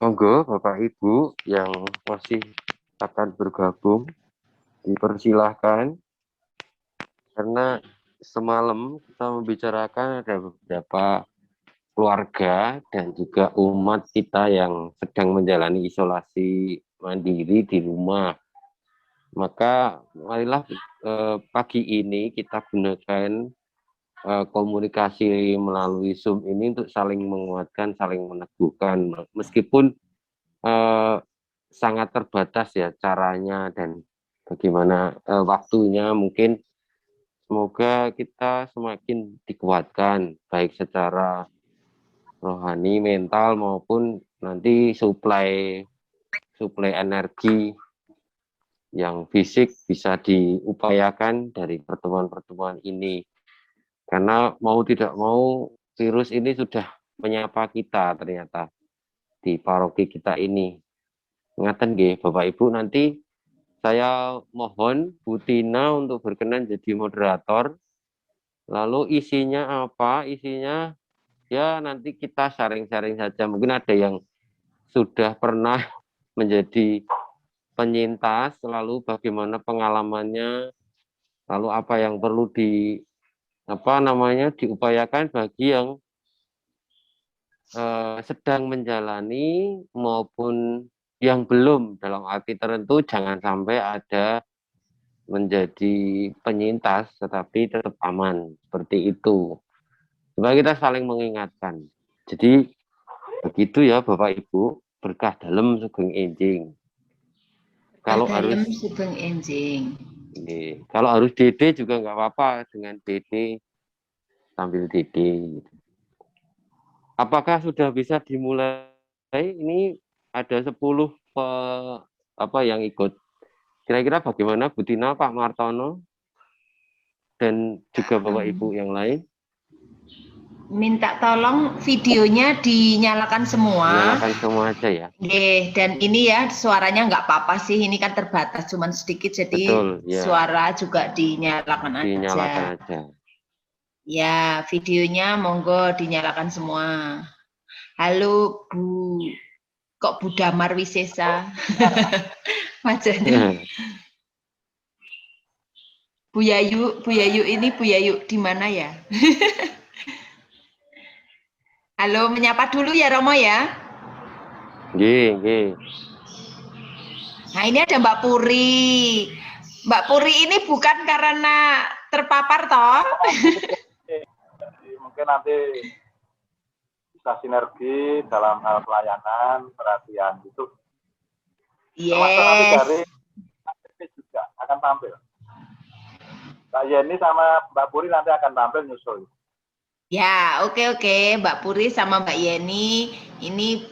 Monggo Bapak Ibu yang masih akan bergabung, dipersilahkan. Karena semalam kita membicarakan ada beberapa keluarga dan juga umat kita yang sedang menjalani isolasi mandiri di rumah. Maka marilah pagi ini kita gunakan komunikasi melalui Zoom ini untuk saling menguatkan, saling meneguhkan. Meskipun sangat terbatas ya caranya dan bagaimana waktunya, mungkin semoga kita semakin dikuatkan baik secara rohani, mental maupun nanti suplai energi yang fisik bisa diupayakan dari pertemuan-pertemuan ini. Karena mau tidak mau virus ini sudah menyapa kita ternyata di paroki kita ini. Ngaten nggih Bapak Ibu, nanti saya mohon Bu Tina untuk berkenan jadi moderator. Lalu isinya apa? Isinya ya nanti kita sharing-sharing saja. Mungkin ada yang sudah pernah menjadi penyintas, lalu bagaimana pengalamannya, lalu apa yang perlu diupayakan bagi yang sedang menjalani maupun yang belum, dalam arti tertentu jangan sampai ada menjadi penyintas tetapi tetap aman, seperti itu. Supaya kita saling mengingatkan. Jadi begitu ya Bapak Ibu, berkah dalam sugeng enjing. Kalau harus sugeng enjing. Kalau harus DD juga nggak apa-apa, dengan DD sambil DD. Apakah sudah bisa dimulai? Ini ada 10 yang ikut. Kira-kira bagaimana Bu Tina, Pak Martono, dan juga Bapak Ibu yang lain? Minta tolong videonya dinyalakan semua. Dinyalakan semua aja ya. Dan ini ya suaranya nggak apa-apa sih, ini kan terbatas cuman sedikit, jadi betul, ya. Suara juga dinyalakan aja. Ya, videonya monggo dinyalakan semua. Halo Bu, kok Bu Damar Wisesa? Wajahnya. Bu Yayu ini Bu Yayu di mana ya? Halo, menyapa dulu ya Romo ya. Nggih. Nah, ini ada Mbak Puri. Mbak Puri ini bukan karena terpapar toh? Mungkin nanti bisa sinergi dalam hal pelayanan, perhatian gitu. Termasuk nanti dari APP juga akan tampil. Mbak Yeni sama Mbak Puri nanti akan tampil nyusul. Ya, oke. Mbak Puri sama Mbak Yeni ini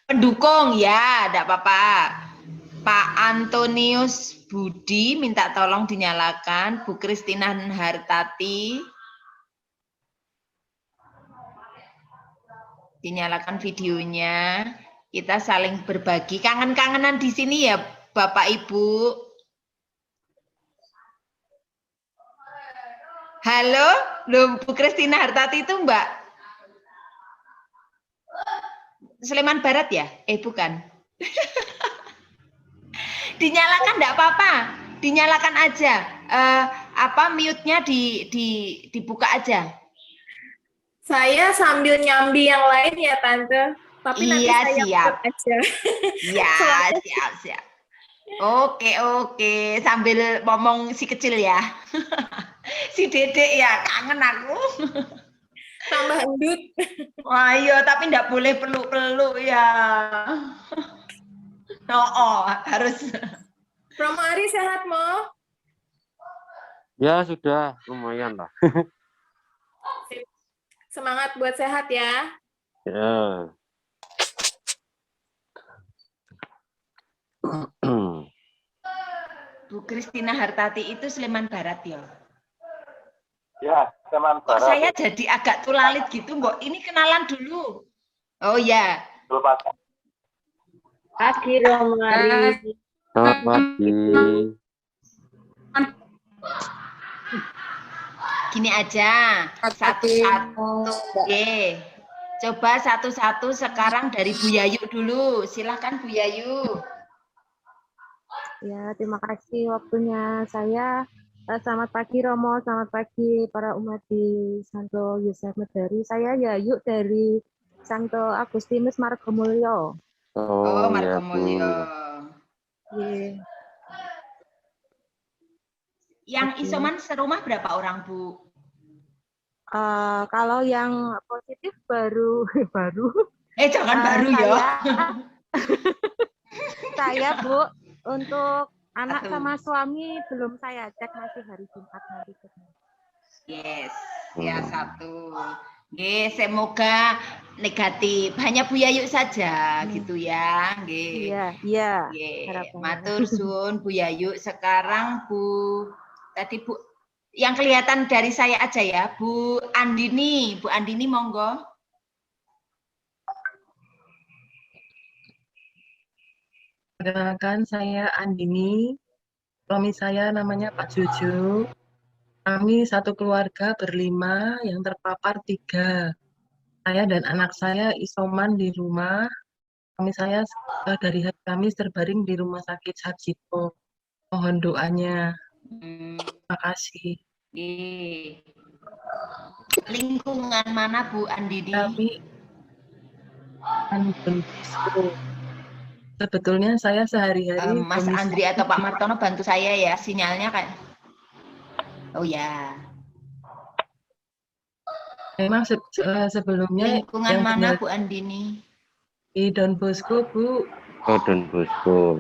pendukung ya, enggak apa-apa. Pak Antonius Budi minta tolong dinyalakan, Bu Kristina Hartati dinyalakan videonya. Kita saling berbagi kangen-kangenan di sini ya Bapak Ibu. Halo, Bu Kristina Hartati itu Mbak Sleman Barat ya? Bukan. Dinyalakan enggak apa-apa, dinyalakan aja. Mute-nya dibuka aja. Saya sambil nyambi yang lain ya Tante, tapi nanti saya siap aja. Ya, siap. Oke, sambil ngomong si kecil ya. Si Dedek ya, kangen aku. Tambah endut. Wah, iya, tapi enggak boleh peluk-peluk ya. Harus. Romo Ari sehat, Mo? Ya, sudah lumayan lah. Semangat buat sehat ya. Ya. Bu Kristina Hartati itu Sleman Barat ya? Ya, Sleman Barat. Kok saya jadi agak tulalit gitu, Mbok? Ini kenalan dulu. Oh ya. Pagi Romari. Selamat pagi. Gini aja, satu-satu. Oke. Coba satu-satu sekarang dari Bu Yayu dulu. Silahkan Bu Yayu. Ya, terima kasih waktunya. Selamat pagi Romo, selamat pagi para umat di Santo Yosef Medari. Saya Yayu dari Santo Agustinus Margomulyo. Oh, ya, Bu. Margomulyo. Iya. Yang Oke. isoman serumah berapa orang, Bu? Kalau yang positif baru Jangan baru ya. Saya Bu, untuk anak Satu. sama suami belum saya cek, masih hari Jumat nanti ceknya. Yes, ya satu. Nggih, semoga negatif. Hanya Bu Yayu saja gitu ya. Nggih. Iya. Nggih. Harapannya. Matur suwun Bu Yayu. Sekarang tadi Bu yang kelihatan dari saya aja ya, Bu Andini. Bu Andini monggo. Perkenalkan, saya Andini. Suami saya namanya Pak Jojo. Kami satu keluarga berlima, yang terpapar 3. Saya dan anak saya isoman di rumah. Suami saya dari hari Kamis terbaring di Rumah Sakit Sarjito. Mohon doanya. Terima kasih. Lingkungan mana Bu Andini? Kami Don Bosco. Sebetulnya saya sehari-hari Mas Andri atau Pak Martono bantu saya ya, sinyalnya kan. Oh ya. Memang sebelumnya Lingkungan yang mana tinggal Bu Andini? di Don Bosco, Bu. Oh, Don Bosco.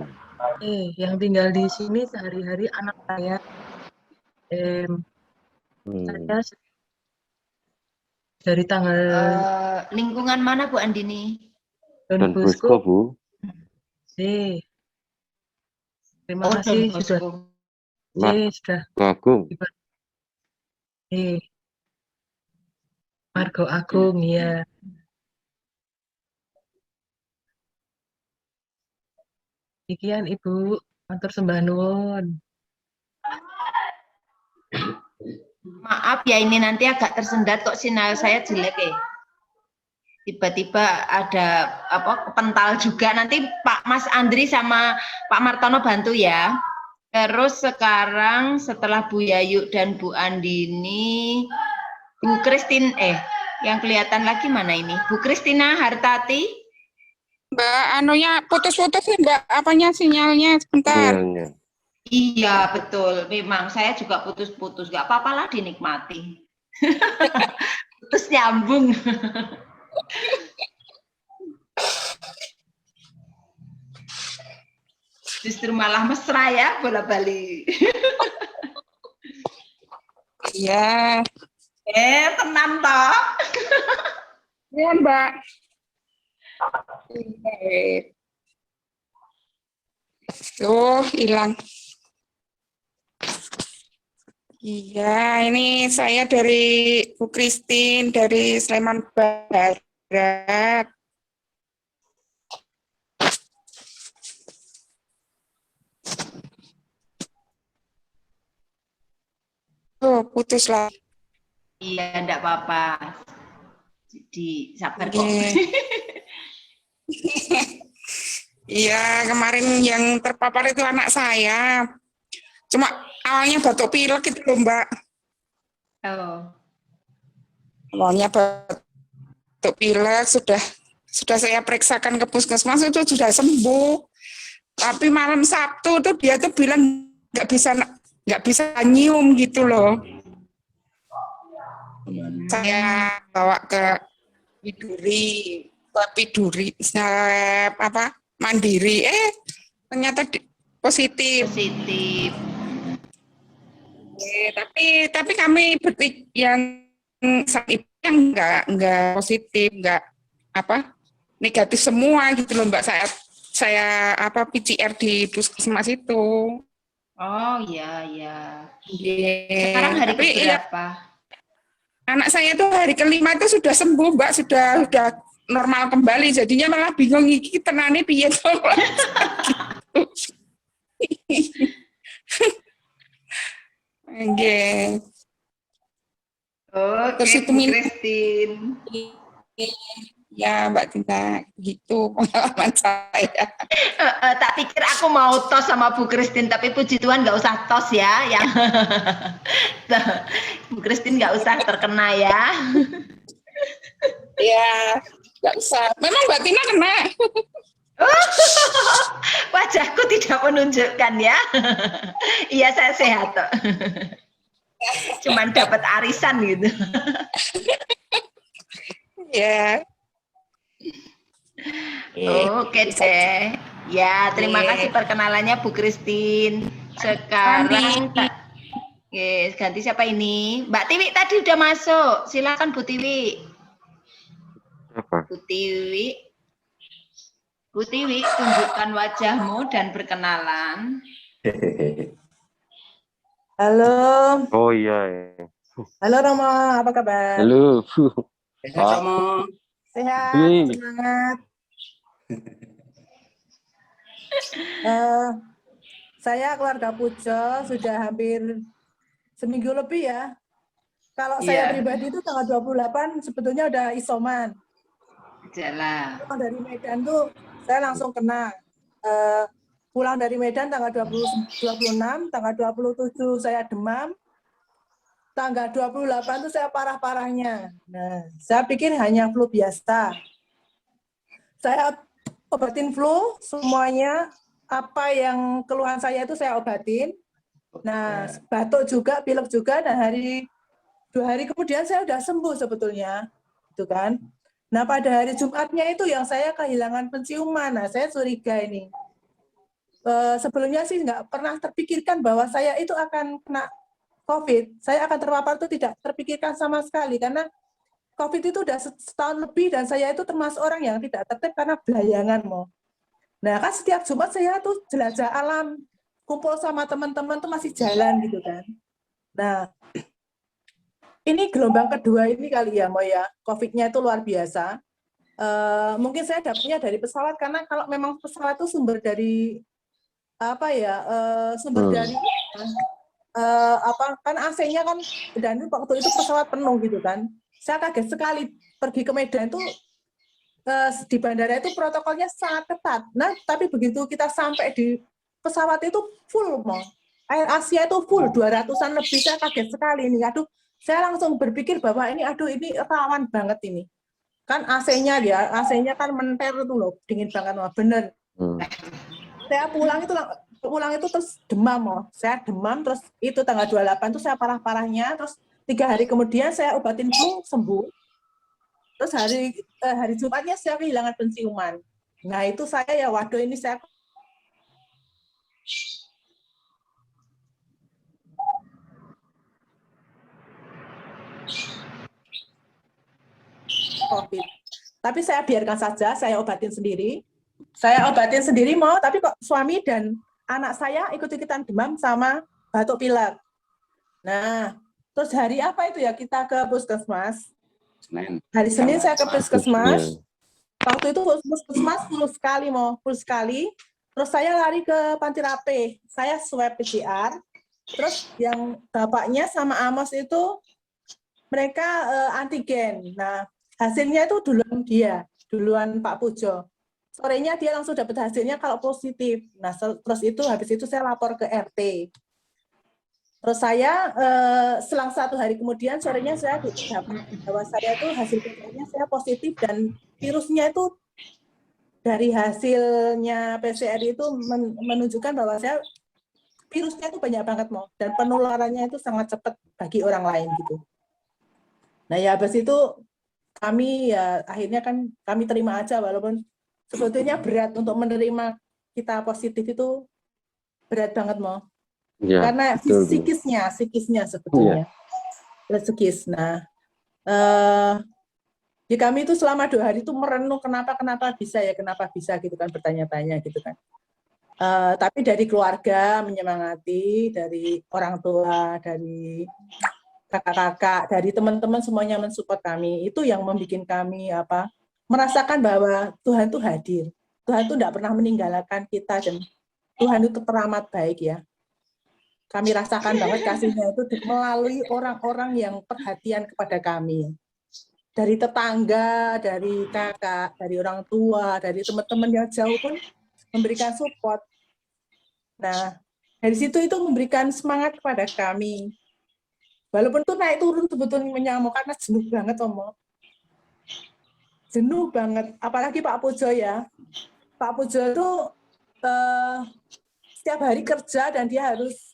Yang tinggal di sini sehari-hari anak saya. Saya dari tanggal lingkungan mana Bu Andini? Don Bosco, Bu. Terima kasih sudah Agung. Margo Agung, ya. Demikian Ibu, matur sembah nuwun. Maaf ya, ini nanti agak tersendat kok, sinyal saya jelek ya. Tiba-tiba ada kepental juga. Nanti Pak Mas Andri sama Pak Martono bantu ya. Terus sekarang setelah Bu Yayu dan Bu Andini, Bu Kristin, yang kelihatan lagi mana ini? Bu Kristina Hartati. Mbak, anunya putus-putus nih Mbak, apanya sinyalnya sebentar. Iya betul, memang saya juga putus-putus, gak apa-apa lah, dinikmati. Putus nyambung. Justru malah mesra ya, bola-bali. Iya. Tenang toh. Iya Mbak. Tuh, hilang. Iya, ini saya dari Bu Kristin, dari Sleman Barat. Oh, putus lah. Iya, enggak apa-apa. Jadi sabar kok. Iya, kemarin yang terpapar itu anak saya. Cuma awalnya batuk pilek itu loh, Mbak. Oh. Awalnya batuk pilek, sudah saya periksakan ke puskesmas itu sudah sembuh. Tapi malam Sabtu tuh dia tuh bilang nggak bisa nyium gitu loh. Saya bawa ke Piduri, Mandiri, ternyata positif. Tapi kami yang nggak positif, nggak negatif semua gitu loh Mbak. Saya PCR di puskesmas itu. Oh iya. Sekarang hari berapa? Anak saya tuh hari kelima itu sudah sembuh Mbak, sudah normal kembali, jadinya malah bingung iki tenane piye to. Oke. Oke, Terus itu Bu minum. Christine. Ya, Mbak Tina, gitu pengalaman saya. Tak pikir aku mau tos sama Bu Christine, tapi puji Tuhan nggak usah tos ya, yang Bu Christine nggak usah terkena ya. Ya, nggak usah. Memang Mbak Tina kena. Wajahku tidak menunjukkan ya. Iya, saya sehat kok. Cuman dapat arisan gitu. Ya. Oke deh. Ya, terima kasih perkenalannya Bu Christine. Sekarang ganti siapa ini? Mbak Tiwi tadi udah masuk. Silakan Bu Tiwi. Apa? Bu Tiwi. Bu Tiwi, tunjukkan wajahmu dan berkenalan. Halo, Oh iya. halo Romo, apa kabar? Halo. Sehat, Romo. Sehat, Wih. semangat. Saya keluarga Pujo sudah hampir seminggu lebih ya. Kalau saya pribadi itu tanggal 28 sebetulnya udah isoman. Jalan. Pulang dari Medan tuh saya langsung kena. Pulang dari Medan tanggal 26, tanggal 27 saya demam. Tanggal 28 itu saya parah-parahnya. Nah, saya pikir hanya flu biasa. Saya obatin flu semuanya, apa yang keluhan saya itu saya obatin. Nah, batuk juga, pilek juga, dan 2 hari kemudian saya udah sembuh sebetulnya, gitu kan. Nah, pada hari Jumatnya itu yang saya kehilangan penciuman. Nah, saya curiga ini. Sebelumnya sih nggak pernah terpikirkan bahwa saya itu akan kena COVID. Saya akan terpapar itu tidak terpikirkan sama sekali, karena COVID itu udah setahun lebih dan saya itu termasuk orang yang tidak tertib karena belayangan mau. Nah kan setiap Jumat saya tuh jelajah alam, kumpul sama teman-teman tuh masih jalan gitu kan. Nah ini gelombang kedua ini kali ya mau ya, COVID-nya itu luar biasa. Mungkin saya dapatnya dari pesawat, karena kalau memang pesawat itu sumber dari apa ya, sumber dari kan AC-nya kan, dan waktu itu pesawat penuh gitu kan. Saya kaget sekali pergi ke Medan tuh di bandara itu protokolnya sangat ketat. Nah, tapi begitu kita sampai di pesawat itu full mau. Air Asia itu full 200-an lebih. Saya kaget sekali ini. Aduh, saya langsung berpikir bahwa ini rawan banget ini. Kan AC-nya kan menter itu loh, dingin banget loh, bener. Saya pulang itu terus demam loh. Saya demam terus itu tanggal 28 itu saya parah-parahnya, terus 3 hari kemudian saya obatin flu sembuh. Terus hari Jumatnya saya kehilangan penciuman. Nah itu saya ya, waduh ini saya COVID. Tapi saya biarkan saja, saya obatin sendiri. Mau, tapi kok suami dan anak saya ikut-ikutan demam sama batuk pilek. Nah, terus hari apa itu ya kita ke puskesmas? Hari Senin saya ke puskesmas. Waktu itu puskesmas full sekali. Terus saya lari ke Panti Rapih. Saya swab PCR. Terus yang bapaknya sama Amos itu mereka antigen. Nah, hasilnya itu duluan Pak Pujo. Sorenya dia langsung dapat hasilnya kalau positif. Nah, terus habis itu saya lapor ke RT. Terus saya selang 1 hari kemudian sorenya saya dapat bahwa saya itu hasil PCR-nya saya positif, dan virusnya itu dari hasilnya PCR itu menunjukkan bahwa saya virusnya itu banyak banget mau, dan penularannya itu sangat cepat bagi orang lain gitu. Nah ya habis itu kami ya akhirnya kan kami terima aja, walaupun sebetulnya berat untuk menerima kita positif itu berat banget mau. Ya, karena psikisnya sebetulnya psikis. Nah, di kami itu selama 2 hari itu merenung kenapa bisa gitu kan, bertanya-tanya gitu kan. Tapi dari keluarga menyemangati, dari orang tua, dari kakak-kakak, dari teman-teman semuanya mensupport kami. Itu yang membuat kami merasakan bahwa Tuhan itu hadir. Tuhan itu tidak pernah meninggalkan kita, dan Tuhan itu teramat baik ya. Kami rasakan banget kasihnya itu melalui orang-orang yang perhatian kepada kami. Dari tetangga, dari kakak, dari orang tua, dari teman-teman yang jauh pun memberikan support. Nah, dari situ itu memberikan semangat kepada kami. Walaupun itu naik turun sebetulnya karena jenuh banget, Omo. Jenuh banget. Apalagi Pak Pujo ya. Pak Pujo itu setiap hari kerja dan dia harus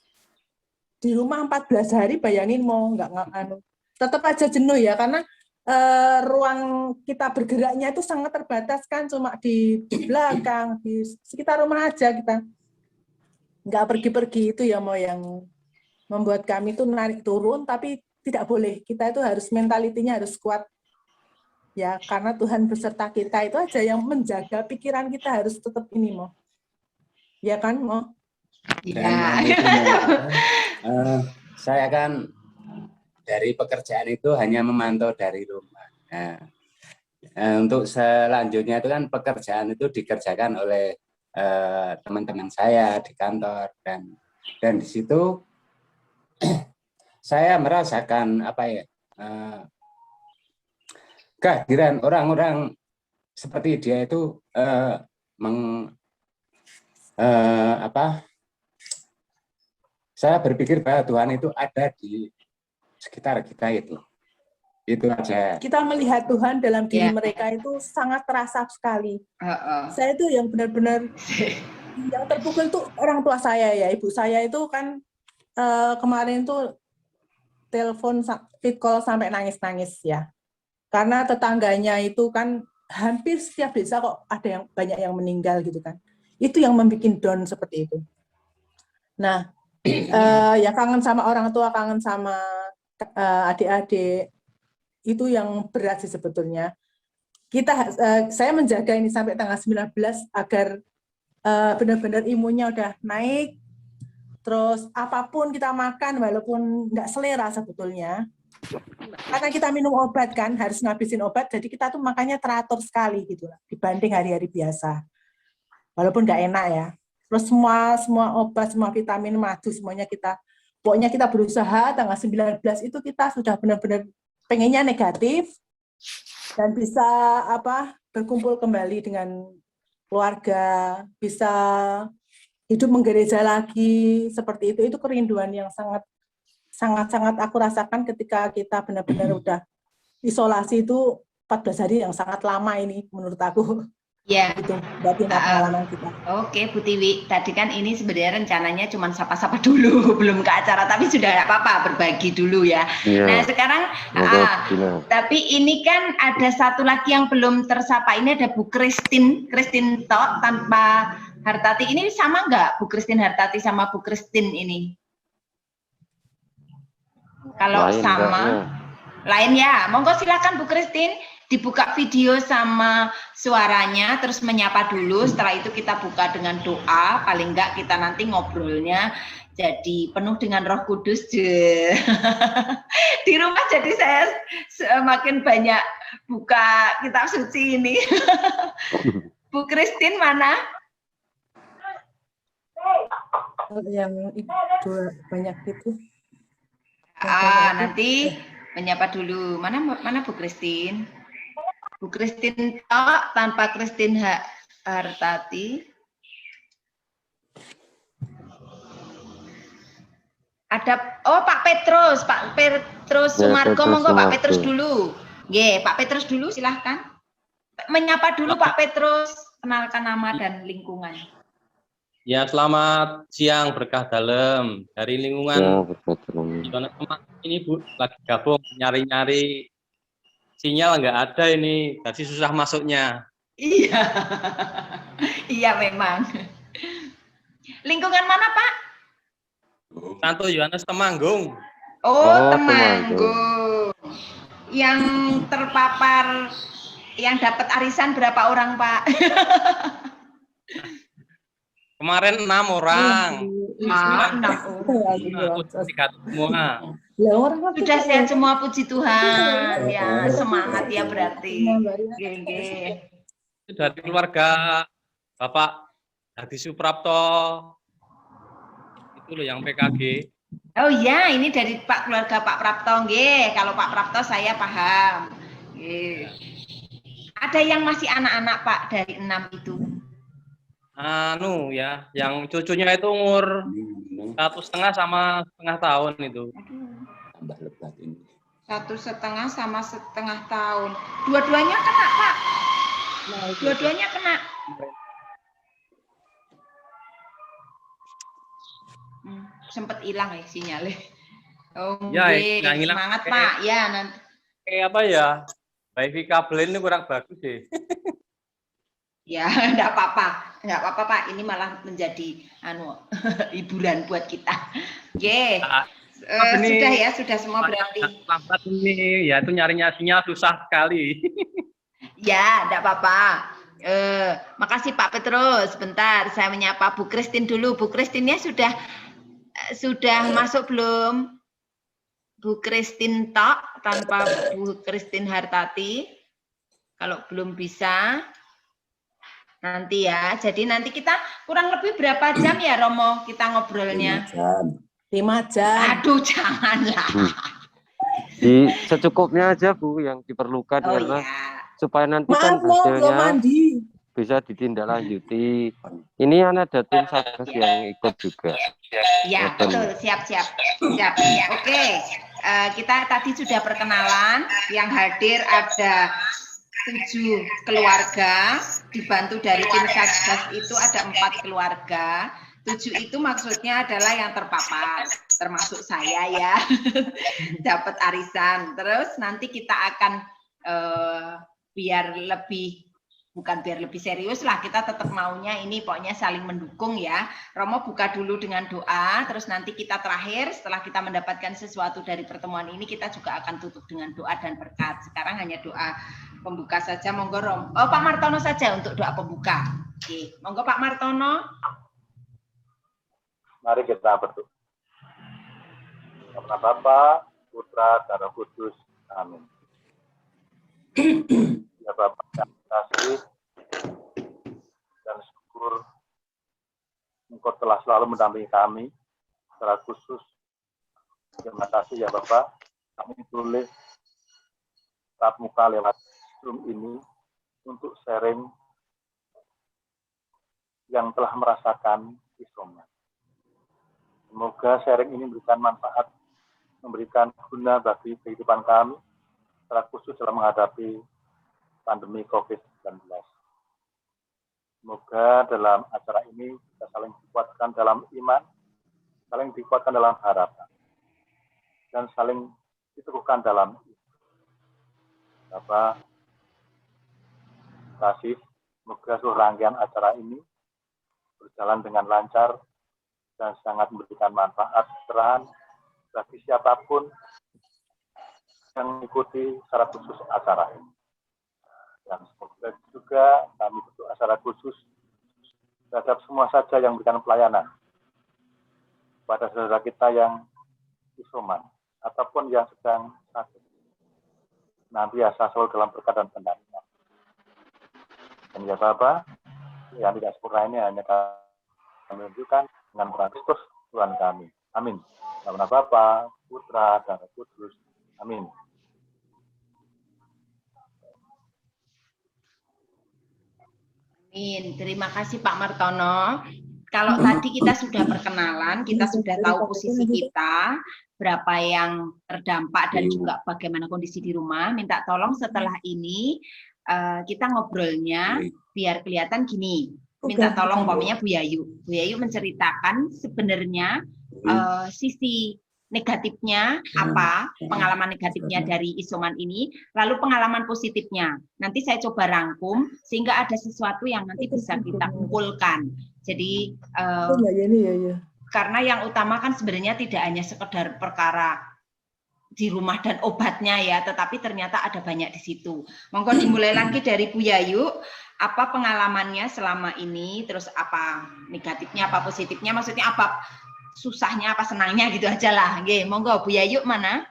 di rumah 14 hari, bayangin mau nggak tetap aja jenuh ya, karena ruang kita bergeraknya itu sangat terbatas kan, cuma di belakang, di sekitar rumah aja kita. Nggak pergi-pergi, itu ya mau yang membuat kami itu narik turun, tapi tidak boleh. Kita itu harus mentalitinya harus kuat. Ya, karena Tuhan beserta kita, itu aja yang menjaga pikiran kita harus tetap ini, Mo. Ya kan, Mo? Dan saya kan dari pekerjaan itu hanya memantau dari rumah. Nah, untuk selanjutnya itu kan pekerjaan itu dikerjakan oleh teman-teman saya di kantor, dan di situ saya merasakan apa ya, kehadiran orang-orang seperti dia itu saya berpikir bahwa Tuhan itu ada di sekitar kita itu aja. Kita melihat Tuhan dalam diri mereka itu sangat terasa sekali. Saya itu yang benar-benar yang terpukul itu orang tua saya ya, ibu saya itu kan kemarin tuh telepon fit call sampai nangis-nangis ya, karena tetangganya itu kan hampir setiap desa kok ada yang banyak yang meninggal gitu kan, itu yang membuat down seperti itu. Nah, ya kangen sama orang tua, kangen sama adik-adik, itu yang berat sih sebetulnya. Saya menjaga ini sampai tanggal 19 agar benar-benar imunnya udah naik. Terus apapun kita makan walaupun nggak selera sebetulnya, karena kita minum obat kan, harus ngabisin obat, jadi kita tuh makannya teratur sekali gitu lah dibanding hari-hari biasa. Walaupun nggak enak ya. Terus semua obat, semua vitamin, madu, semuanya pokoknya kita berusaha tanggal 19 itu kita sudah benar-benar pengennya negatif dan bisa berkumpul kembali dengan keluarga, bisa hidup menggereja lagi seperti itu kerinduan yang sangat aku rasakan ketika kita benar-benar udah isolasi itu 14 hari yang sangat lama ini menurut aku. Ya. Itu berarti pengalaman kita. Oke, Bu Tiwi, tadi kan ini sebenarnya rencananya cuma sapa-sapa dulu, belum ke acara, tapi sudah nggak apa-apa, berbagi dulu ya. Nah sekarang, tapi ini kan ada satu lagi yang belum tersapa, ini ada Bu Christine Tok tanpa Hartati, ini sama nggak Bu Christine Hartati sama Bu Christine ini? Kalau lain, sama, lain ya, monggo silakan Bu Christine. Dibuka video sama suaranya, terus menyapa dulu, setelah itu kita buka dengan doa, paling enggak kita nanti ngobrolnya jadi penuh dengan Roh Kudus. Di rumah jadi saya semakin banyak buka kitab suci ini. Bu Christine mana? Yang itu banyak itu. Nanti menyapa dulu. Mana Bu Christine? Bu Christine Tok tanpa Christine Hartati. Ada Pak Petrus Sumargo, monggo Pak Petrus dulu. Nggih, Pak Petrus dulu silahkan. Menyapa dulu Pak Petrus, kenalkan nama dan lingkungan. Ya, selamat siang berkah dalam dari lingkungan. Ini Bu lagi gabung nyari-nyari sinyal, nggak ada ini, jadi susah masuknya. Iya, iya memang. Lingkungan mana Pak? Santo Yohanes Temanggung. Temanggung. Yang terpapar, yang dapat arisan berapa orang Pak? Kemarin 6 orang. 6 orang. 3 semua. Sudah sehat semua, puji Tuhan. Ya, semangat ya berarti. Itu dari keluarga Bapak Hadi Suprapto. itu loh yang PKG. Oh iya, ini dari keluarga Pak Prapto, nggih. Kalau Pak Prapto saya paham. Nggih. Ada yang masih anak-anak Pak dari 6 itu? Anu ya, yang cucunya itu umur 1,5 sama setengah tahun itu. Tambah lebat ini. 1,5 sama setengah tahun. Dua-duanya kena Pak. Dua-duanya kena. Sempet hilang ya sinyalnya. Oh, Ya, yang semangat Pak. Ya, nanti. Kayak apa ya? Wifi kabel ini kurang bagus sih. Ya, enggak apa-apa. Enggak apa-apa Pak. Ini malah menjadi hiburan buat kita. Oke. Sudah ya, sudah semua berarti. Lambat ini, ya itu nyarinya sinyal susah sekali. Ya, enggak apa-apa. Makasih Pak Petrus. Sebentar, saya menyapa Bu Kristin dulu. Bu Kristinnya sudah masuk belum? Bu Kristin Tok tanpa Bu Kristin Hartati. Kalau belum bisa, nanti ya. Jadi nanti kita kurang lebih berapa jam ya Romo kita ngobrolnya? 5 jam. Aduh, janganlah. Secukupnya aja Bu yang diperlukan karena supaya nanti Maaf, kan hasilnya bisa ditindaklanjuti. Ini ada tim Satgas yang ikut juga. Ya, betul. Siap. Oke. Kita tadi sudah perkenalan. Yang hadir ada 7 keluarga, dibantu dari tim Satgas itu ada 4 keluarga. 7 itu maksudnya adalah yang terpapar, termasuk saya ya, dapat arisan. Terus nanti kita akan bukan biar lebih serius lah, kita tetap maunya ini pokoknya saling mendukung ya. Romo buka dulu dengan doa, terus nanti kita terakhir setelah kita mendapatkan sesuatu dari pertemuan ini, kita juga akan tutup dengan doa dan berkat. Sekarang hanya doa pembuka saja, monggo Romo. Oh, Pak Martono saja untuk doa pembuka. Oke, monggo Pak Martono. Mari kita berdoa. Karena Bapa, Putra, dan Roh Kudus. Amin. Ya Bapak, terima kasih dan syukur Engkau telah selalu mendampingi kami secara khusus. Terima kasih ya Bapak, kami boleh tatap muka lewat Zoom ini untuk sharing yang telah merasakan isoman. Semoga sharing ini memberikan manfaat, memberikan guna bagi kehidupan kami, secara khusus dalam menghadapi pandemi COVID-19. Semoga dalam acara ini kita saling dikuatkan dalam iman, saling dikuatkan dalam harapan, dan saling diteguhkan dalam iman. Bapak, kasih, semoga seluruh rangkaian acara ini berjalan dengan lancar dan sangat memberikan manfaat terang bagi siapapun yang mengikuti secara khusus acara ini. Dan semoga juga kami berdoa secara khusus terhadap semua saja yang memberikan pelayanan pada saudara kita yang isoman ataupun yang sedang sakit. Nanti biasa selalu dalam berkat dan pendampingan. Dan ya Bapak, yang tidak sempurna ini hanya kami menunjukkan dengan peran Kristus Tuhan kami. Amin. Dalam nama Bapa, Putra, dan Roh Kudus. Amin. Amin. Terima kasih Pak Martono. Kalau tadi kita sudah perkenalan, kita sudah tahu posisi kita, berapa yang terdampak dan juga bagaimana kondisi di rumah. Minta tolong setelah ini kita ngobrolnya biar kelihatan gini. Minta tolong umpamanya Bu Yayu. Bu Yayu menceritakan sebenarnya sisi negatifnya apa, pengalaman negatifnya dari isoman ini, lalu pengalaman positifnya. Nanti saya coba rangkum sehingga ada sesuatu yang nanti bisa kita kumpulkan. Jadi karena yang utama kan sebenarnya tidak hanya sekedar perkara di rumah dan obatnya ya, tetapi ternyata ada banyak di situ. Monggo dimulai lagi dari Bu Yayu, apa pengalamannya selama ini, terus apa negatifnya, apa positifnya, maksudnya apa susahnya, apa senangnya gitu aja lah. Oke, monggo Bu Yayu mana?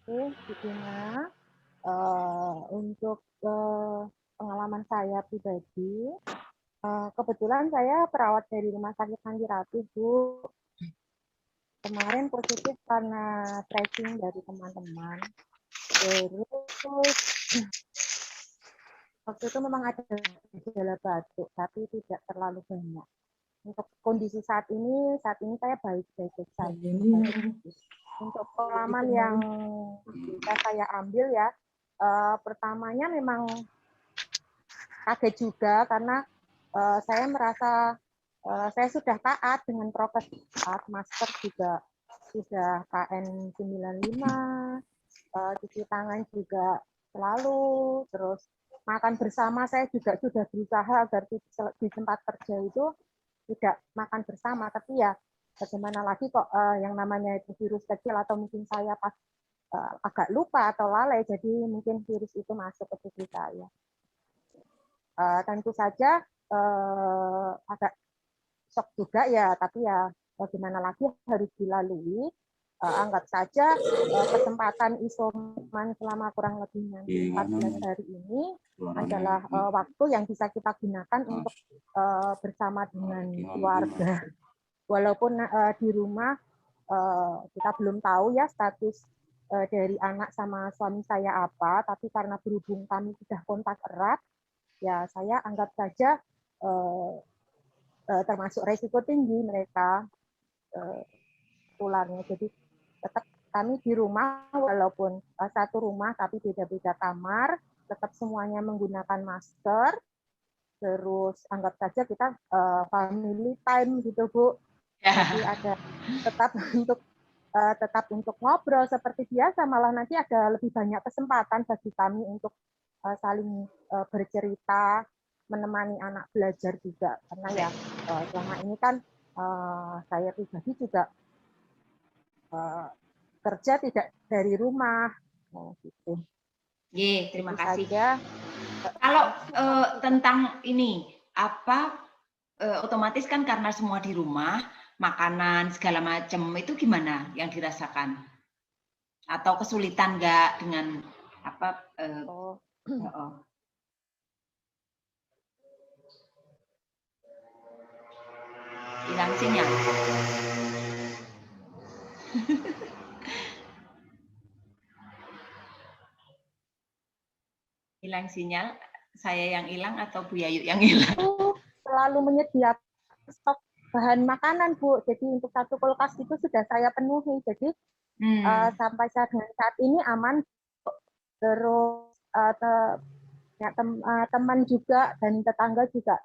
Oke, Budina. Untuk pengalaman saya pribadi, Kebetulan saya perawat dari Rumah Sakit Santi Ratu, Bu. Kemarin positif karena tracing dari teman-teman. Terus waktu itu memang ada gejala batuk, tapi tidak terlalu banyak. Untuk kondisi saat ini saya baik-baik saja. Untuk pengalaman yang bisa saya ambil ya, pertamanya memang kaget juga karena saya merasa saya sudah taat dengan prokes, masker juga sudah KN95, cuci tangan juga selalu, terus makan bersama saya juga sudah berusaha agar di tempat kerja itu tidak makan bersama, tapi ya bagaimana lagi kok yang namanya itu virus kecil atau mungkin saya pas agak lupa atau lalai, jadi mungkin virus itu masuk ke tubuh saya. Tentu saja agak shock juga ya, tapi ya bagaimana lagi harus dilalui. Anggap saja kesempatan isoman selama kurang lebih 14 hari ini adalah waktu yang bisa kita gunakan untuk bersama dengan keluarga. Walaupun di rumah kita belum tahu ya status dari anak sama suami saya apa, tapi karena berhubung kami sudah kontak erat, ya saya anggap saja termasuk resiko tinggi mereka tularnya. Jadi tetap kami di rumah walaupun satu rumah tapi beda-beda kamar, tetap semuanya menggunakan masker. Terus anggap saja kita family time gitu, Bu. Jadi ada tetap untuk ngobrol seperti biasa, malah nanti ada lebih banyak kesempatan bagi kami untuk saling bercerita, menemani anak belajar juga, karena ya selama ini kan saya pribadi juga kerja tidak dari rumah, gitu. Terima kasih. Kalau tentang ini apa otomatis kan karena semua di rumah, makanan segala macam itu gimana yang dirasakan? Atau kesulitan nggak dengan apa? Hilang sinyal. Hilang sinyal, saya yang hilang atau Bu Yayu yang hilang? Selalu menyediakan stok bahan makanan, Bu. Jadi untuk satu kulkas itu sudah saya penuhi. Jadi sampai saat ini aman. Terus teman juga dan tetangga juga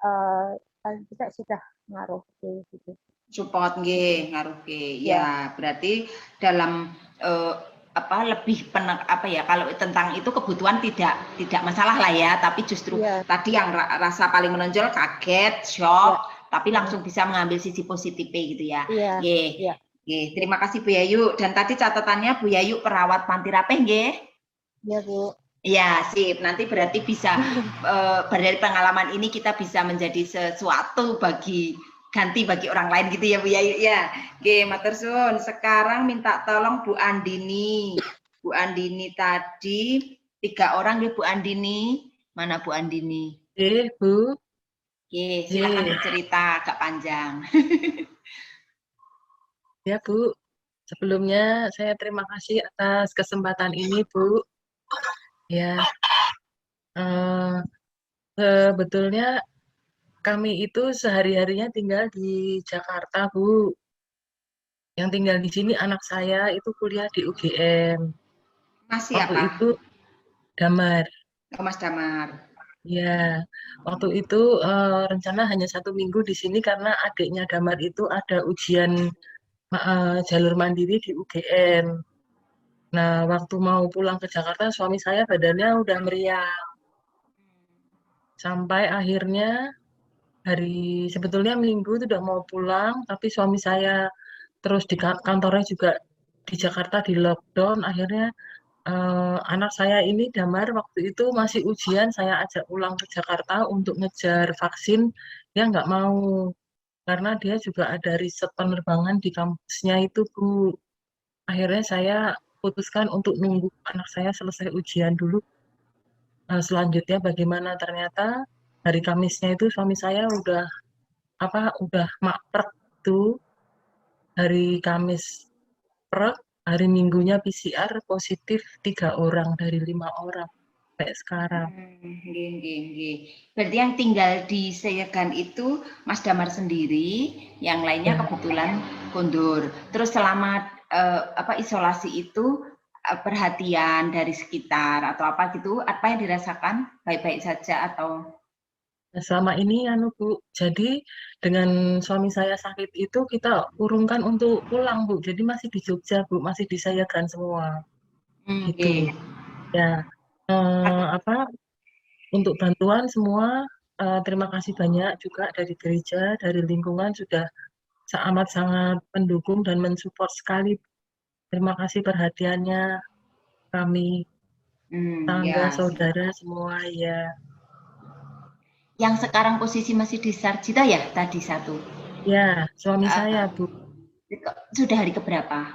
kita sudah ngaruh gitu. Support ngaruh ya, berarti dalam lebih kalau tentang itu kebutuhan tidak masalah lah ya, tapi justru tadi yang rasa paling menonjol kaget, shock, tapi langsung bisa mengambil sisi positifnya gitu ya. Terima kasih Bu Yayu, dan tadi catatannya Bu Yayu perawat panti rapih nggih? Iya, Bu. Ya, sip. Nanti berarti bisa dari pengalaman ini kita bisa menjadi sesuatu ganti bagi orang lain gitu ya Bu Yayu ya. Oke, matur suwun. Sekarang minta tolong Bu Andini. Bu Andini tadi 3 orang ya Bu Andini. Mana Bu Andini? Bu. Oke, silakan bercerita agak panjang. Ya Bu, sebelumnya saya terima kasih atas kesempatan ini Bu. Ya, sebetulnya kami itu sehari-harinya tinggal di Jakarta, Bu. Yang tinggal di sini anak saya itu kuliah di UGM. Mas siapa? Waktu itu Damar. Oh, Mas Damar. Ya, waktu itu rencana hanya 1 minggu di sini karena adiknya Damar itu ada ujian jalur mandiri di UGM. Nah, waktu mau pulang ke Jakarta, suami saya badannya udah meriang. Sampai akhirnya sebetulnya Minggu itu udah mau pulang, tapi suami saya terus di kantornya juga di Jakarta di lockdown. Akhirnya anak saya ini Damar waktu itu masih ujian, saya ajak pulang ke Jakarta untuk ngejar vaksin, dia nggak mau. Karena dia juga ada riset penerbangan di kampusnya itu, Bu. Akhirnya saya putuskan untuk nunggu anak saya selesai ujian dulu. Selanjutnya bagaimana? Ternyata hari Kamisnya itu suami saya udah makrek tuh, hari Kamis prek, hari Minggunya PCR positif 3 orang dari 5 orang kayak sekarang. Berarti yang tinggal di Seyegan itu Mas Damar sendiri, yang lainnya kebetulan kondur. Terus selama isolasi itu perhatian dari sekitar atau apa gitu, apa yang dirasakan? Baik-baik saja atau? Selama ini Bu, jadi dengan suami saya sakit itu kita urungkan untuk pulang Bu, jadi masih di Jogja Bu, masih di Seyegan semua. Gitu. Ya, untuk bantuan semua, terima kasih banyak juga dari gereja, dari lingkungan sudah amat sangat mendukung dan mensupport sekali. Terima kasih perhatiannya kami, tangga, saudara semua ya. Yang sekarang posisi masih di Sarjito ya tadi satu? Ya, suami saya Bu. Sudah hari keberapa?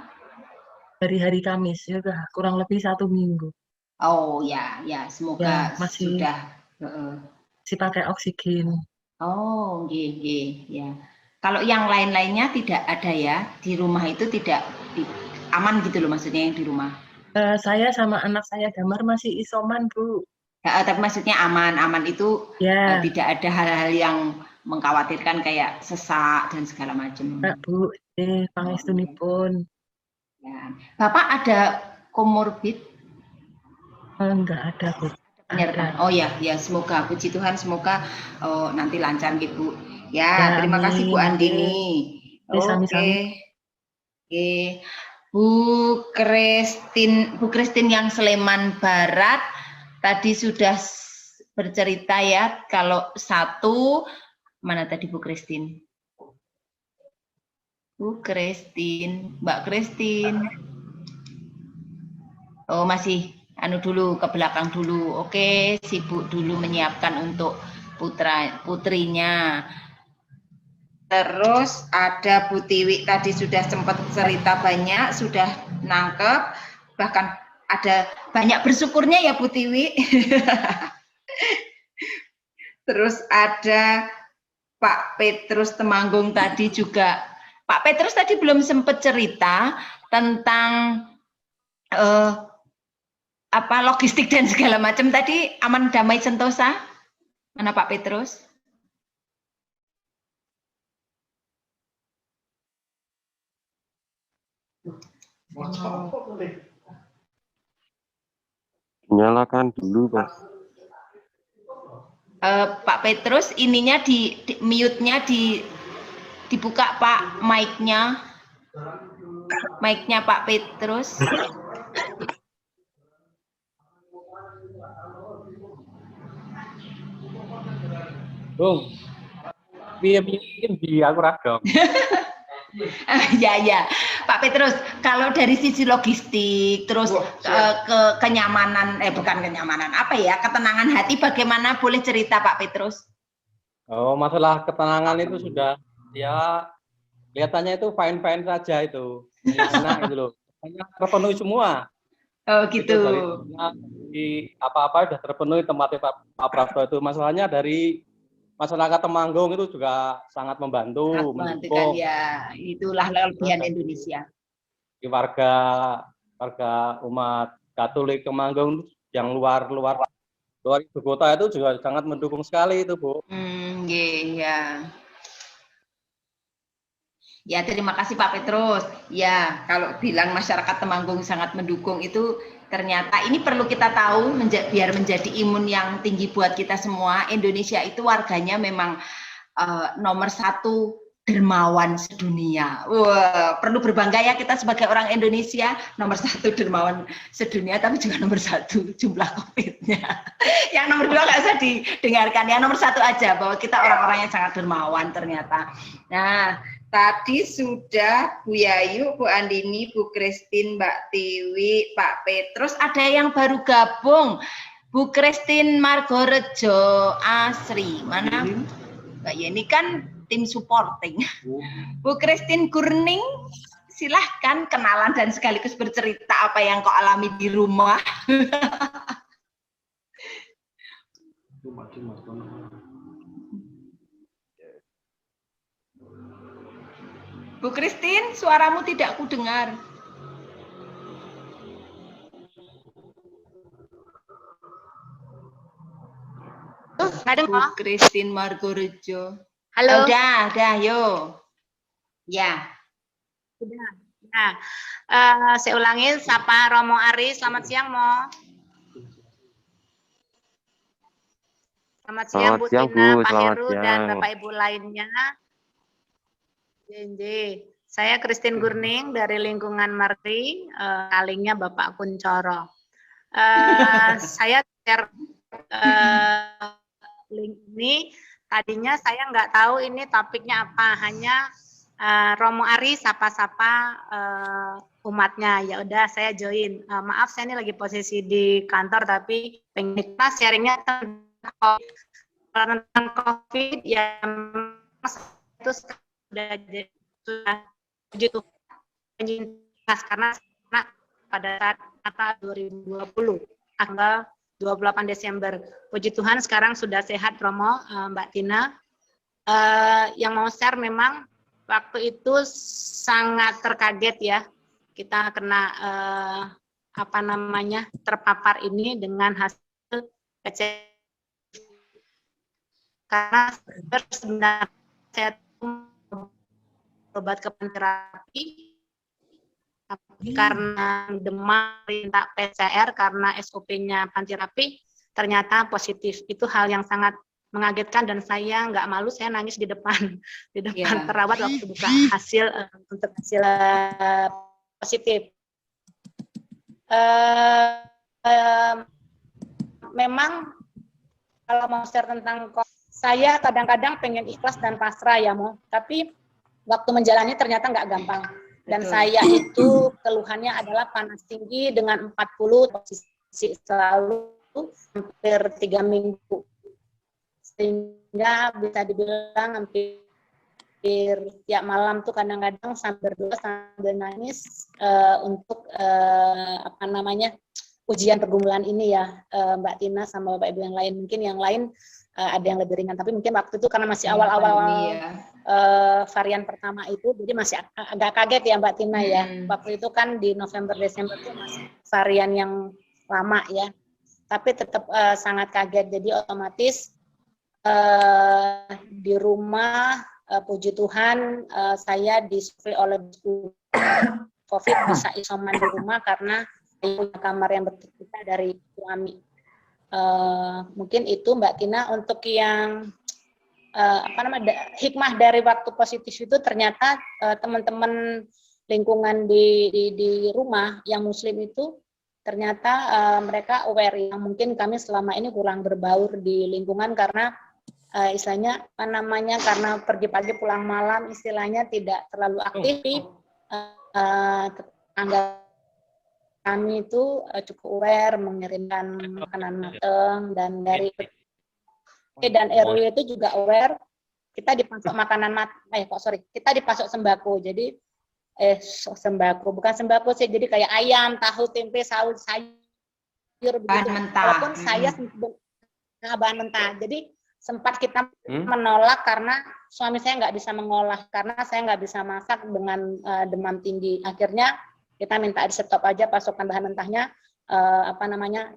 Hari Kamis, ya udah kurang lebih 1 minggu. Oh ya, semoga ya, masih pakai oksigen. Oh, ya. Kalau yang lain-lainnya tidak ada ya di rumah itu tidak aman gitu loh maksudnya yang di rumah? Saya sama anak saya Damar masih isoman Bu. Tapi maksudnya aman itu tidak ada hal-hal yang mengkhawatirkan kayak sesak dan segala macam. Enggak Bu, pangestunipun. Ya. Bapak ada komorbid? Enggak ada Bu. Penyertaan. Oh ya, semoga puji Tuhan semoga nanti lancar gitu. Ya, terima kasih Bu Andini. Oke. Bu Kristin yang Sleman Barat tadi sudah bercerita ya kalau satu mana tadi Bu Kristin? Bu Kristin, Mbak Kristin. Oh, masih dulu ke belakang dulu. Oke, sibuk dulu menyiapkan untuk putrinya. Terus ada Bu Tiwi tadi sudah sempat cerita banyak, sudah nangkep, bahkan ada banyak bersyukurnya ya Bu Tiwi. Terus ada Pak Petrus Temanggung tadi juga. Pak Petrus tadi belum sempat cerita tentang logistik dan segala macam tadi aman damai sentosa. Mana Pak Petrus? Nyalakan dulu, Pak. Pak Petrus, ininya di mute-nya dibuka Pak, mic-nya. Mic-nya Pak Petrus. Bung, mungkin di aku ragam. Ya, Pak Petrus, kalau dari sisi logistik, terus kenyamanan, bukan kenyamanan, ketenangan hati, bagaimana boleh cerita Pak Petrus? Oh, masalah ketenangan itu sudah, ya kelihatannya itu fine-fine saja itu. Enak gitu loh. Terpenuhi semua. Oh gitu. Di apa-apa sudah terpenuhi tempatnya Pak Prasto itu. Masalahnya dari masyarakat Temanggung itu juga sangat membantu, mendukung. Ya, itulah kelebihan Indonesia. Di warga umat Katolik Temanggung yang luar ibu kota itu juga sangat mendukung sekali itu, Bu. Ya. Ya, terima kasih Pak Petrus. Ya, kalau bilang masyarakat Temanggung sangat mendukung itu ternyata ini perlu kita tahu biar menjadi imun yang tinggi buat kita semua. Indonesia itu warganya memang nomor 1 dermawan sedunia. Wah, perlu berbangga ya kita sebagai orang Indonesia, nomor 1 dermawan sedunia, tapi juga nomor 1 jumlah COVID-nya. Yang nomor 2 nggak usah didengarkan ya, nomor 1 aja bahwa kita orang-orang yang sangat dermawan ternyata. Nah, tadi sudah Bu Yayu, Bu Andini, Bu Kristin, Mbak Tiwi, Pak Petrus, ada yang baru gabung. Bu Kristin Margorejo Asri, mana? Mbak Yeni kan tim supporting. Bu Kristin Gurning, silahkan kenalan dan sekaligus bercerita apa yang kau alami di rumah. Bu Christine, suaramu tidak kudengar. Bu Christine Margorejo. Halo. Udah, yo. Ya. Sudah. Nah, saya ulangi, sapa Romo Ari, selamat siang, Mo. Selamat siang, Bu Tina, Pak Heru, dan Bapak Ibu lainnya. Saya Christine Gurning dari lingkungan Mari, kalingnya Bapak Kuncoro. Saya share link ini, tadinya saya nggak tahu ini topiknya apa, hanya Romo Ari sapa-sapa umatnya. Ya udah saya join. Maaf saya ini lagi posisi di kantor tapi pengen sharingnya tentang COVID yang itu sudah puji Tuhan penyintas karena pada saat Natal 2020 tanggal 28 Desember. Puji Tuhan sekarang sudah sehat Romo, Mbak Tina. Yang mau share memang waktu itu sangat terkaget ya. Kita kena terpapar ini dengan hasil PCR. Karena sebenarnya saya obat terapi tapi karena demam minta PCR karena SOP-nya panterapi ternyata positif. Itu hal yang sangat mengagetkan dan saya nggak malu, saya nangis di depan perawat waktu buka hasil untuk hasil positif. Memang kalau mau share tentang saya kadang-kadang pengen ikhlas dan pasrah ya Mo, tapi waktu menjalani ternyata nggak gampang. Dan saya itu keluhannya adalah panas tinggi dengan 40 posisi selalu hampir 3 minggu. Sehingga bisa dibilang hampir tiap malam tuh kadang-kadang sambil berdoa sambil nangis untuk ujian pergumulan ini ya Mbak Tina sama Bapak Ibu yang lain. Mungkin yang lain ada yang lebih ringan, tapi mungkin waktu itu karena masih awal-awal varian pertama itu, jadi masih agak kaget ya Mbak Tina ya. Waktu itu kan di November-Desember itu masih varian yang lama ya, tapi tetap sangat kaget. Jadi otomatis di rumah, puji Tuhan saya disurvei oleh COVID bisa isoman di rumah karena punya kamar yang berbeda dari suami. Mungkin itu Mbak Tina untuk yang hikmah dari waktu positif itu ternyata teman-teman lingkungan di rumah yang muslim itu ternyata mereka aware yang mungkin kami selama ini kurang berbaur di lingkungan karena istilahnya karena pergi pagi pulang malam istilahnya tidak terlalu aktif. Tetangga kami itu cukup aware mengirimkan makanan matang dan dari dan RW itu juga aware kita dipasok makanan kita dipasok sembako. Jadi sembako bukan sembako sih, jadi kayak ayam, tahu, tempe, sayur begitu. Walaupun saya bahan mentah. Jadi sempat kita menolak karena suami saya nggak bisa mengolah karena saya nggak bisa masak dengan demam tinggi. Akhirnya kita minta di stop aja pasokan bahan mentahnya,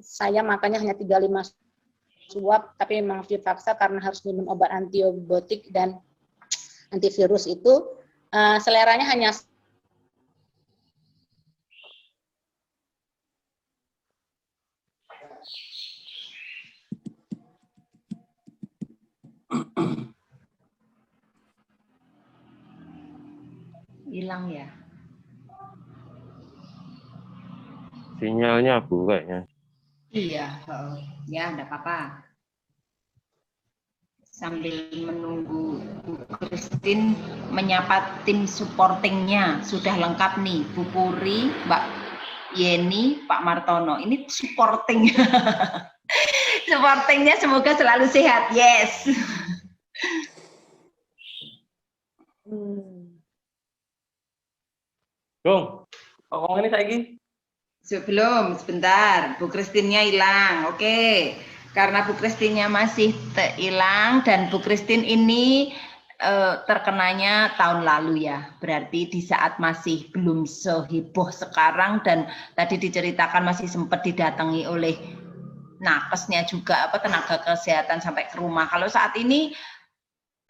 saya makannya hanya 35 suap, tapi memang dipaksa karena harus minum obat antibiotik dan antivirus itu, seleranya hanya hilang ya. Sinyalnya Bu kayaknya. Iya, ya enggak apa-apa. Sambil menunggu Bu Christine menyapa tim supportingnya, sudah lengkap nih, Bu Puri, Mbak Yeni, Pak Martono. Ini supporting. Supportingnya semoga selalu sehat. Yes. Gong, kok ini saiki? Sebelum, sebentar, Bu Christine-nya hilang. Oke, karena Bu Christine-nya masih hilang dan Bu Christine ini terkenanya tahun lalu ya, berarti di saat masih belum seheboh sekarang dan tadi diceritakan masih sempat didatangi oleh nakesnya juga tenaga kesehatan sampai ke rumah. Kalau saat ini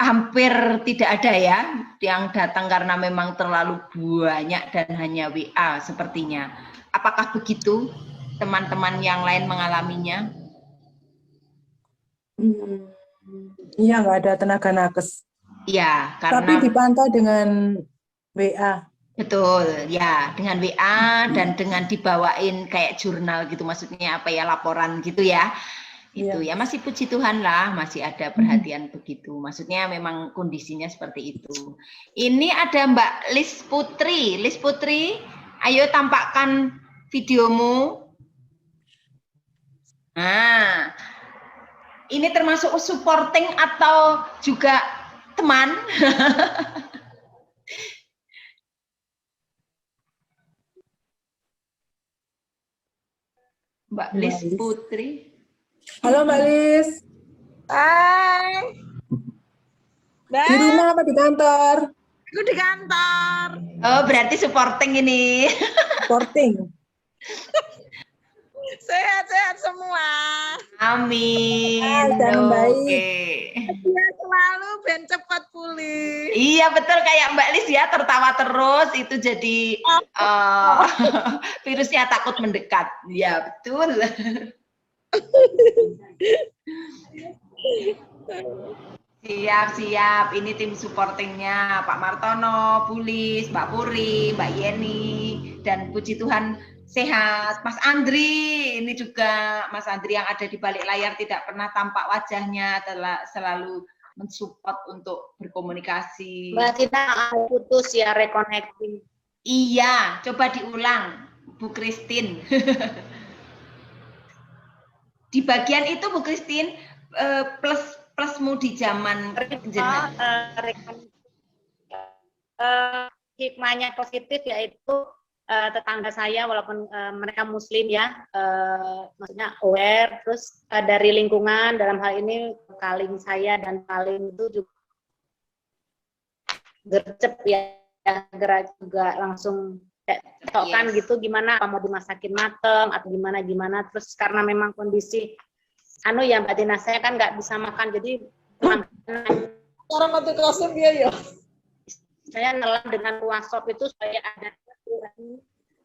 hampir tidak ada ya yang datang karena memang terlalu banyak dan hanya WA sepertinya. Apakah begitu teman-teman yang lain mengalaminya? Iya, nggak ada tenaga nakes. Iya, karena Tapi dipantau dengan WA. betul, ya dengan WA dan dengan dibawain kayak jurnal gitu, maksudnya apa ya, laporan gitu ya. Itu ya masih puji Tuhan lah, masih ada perhatian begitu. Maksudnya memang kondisinya seperti itu. Ini ada Mbak Lis Putri. Lis Putri, ayo tampakkan videomu. Nah, ini termasuk supporting atau juga teman? Mbak Lis Putri. Halo Mbak Lis. Hai. Di rumah apa di kantor? Aku di kantor. Oh, berarti supporting ini. Supporting. Sehat-sehat semua. Amin. Oke. Dia selalu ben cepat pulih. Iya betul, kayak Mbak Lis ya, tertawa terus itu jadi virusnya takut mendekat. Ya betul. Siap. Ini tim supportingnya Pak Martono, Pulis, Mbak Puri, Mbak Yeni, dan puji Tuhan sehat. Mas Andri, ini juga Mas Andri yang ada di balik layar tidak pernah tampak wajahnya, selalu mensupport untuk berkomunikasi. Mbak Tina putus ya, reconnecting. Iya, coba diulang, Bu Christine. Di bagian itu Bu Christine, plusmu di zaman hikmahnya positif yaitu tetangga saya walaupun mereka muslim ya, maksudnya aware, terus dari lingkungan dalam hal ini kaling saya dan kaling itu juga gercep ya, gerak juga langsung tokan gitu, gimana apa mau dimasakin mateng atau gimana terus karena memang kondisi ya Mbak Tina, saya kan nggak bisa makan, jadi orang mati kasur dia ya. Saya nelan dengan ruang sop itu supaya ada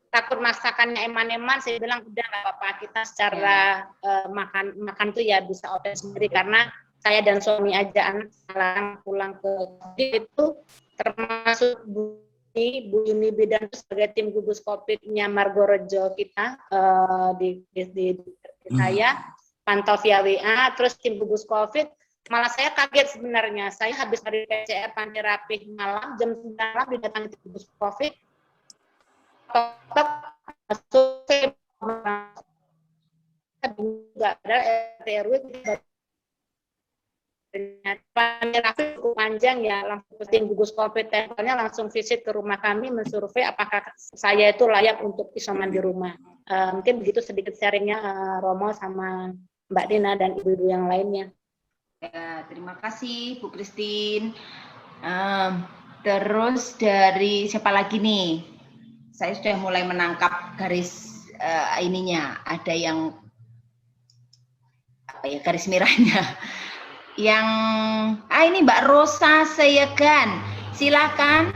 takut masakannya eman-eman. Saya bilang udah nggak apa-apa, kita secara makan tuh ya bisa open sendiri, karena saya dan suami aja, anak sekarang pulang ke itu termasuk Bu Yuni Bidan sebagai tim gugus COVID-nya Margorejo kita di saya pantau via WA, terus tim gugus COVID, malah saya kaget sebenarnya. Saya habis dari PCR Panti Rapih malam, jam 9 malam didatangi tim gugus COVID, masuk nggak ada RW, Panti Rapih cukup panjang ya, langsung tim gugus COVID, teleponnya langsung visit ke rumah kami, mensurvei apakah saya itu layak untuk isoman di rumah. Mungkin begitu sedikit sharingnya Romo sama Mbak Dina dan ibu-ibu yang lainnya. Ya, terima kasih Bu Christine. Terus dari siapa lagi nih? Saya sudah mulai menangkap garis ininya. Ada yang apa ya, garis merahnya. Yang ini Mbak Rosa Seyegan. Silakan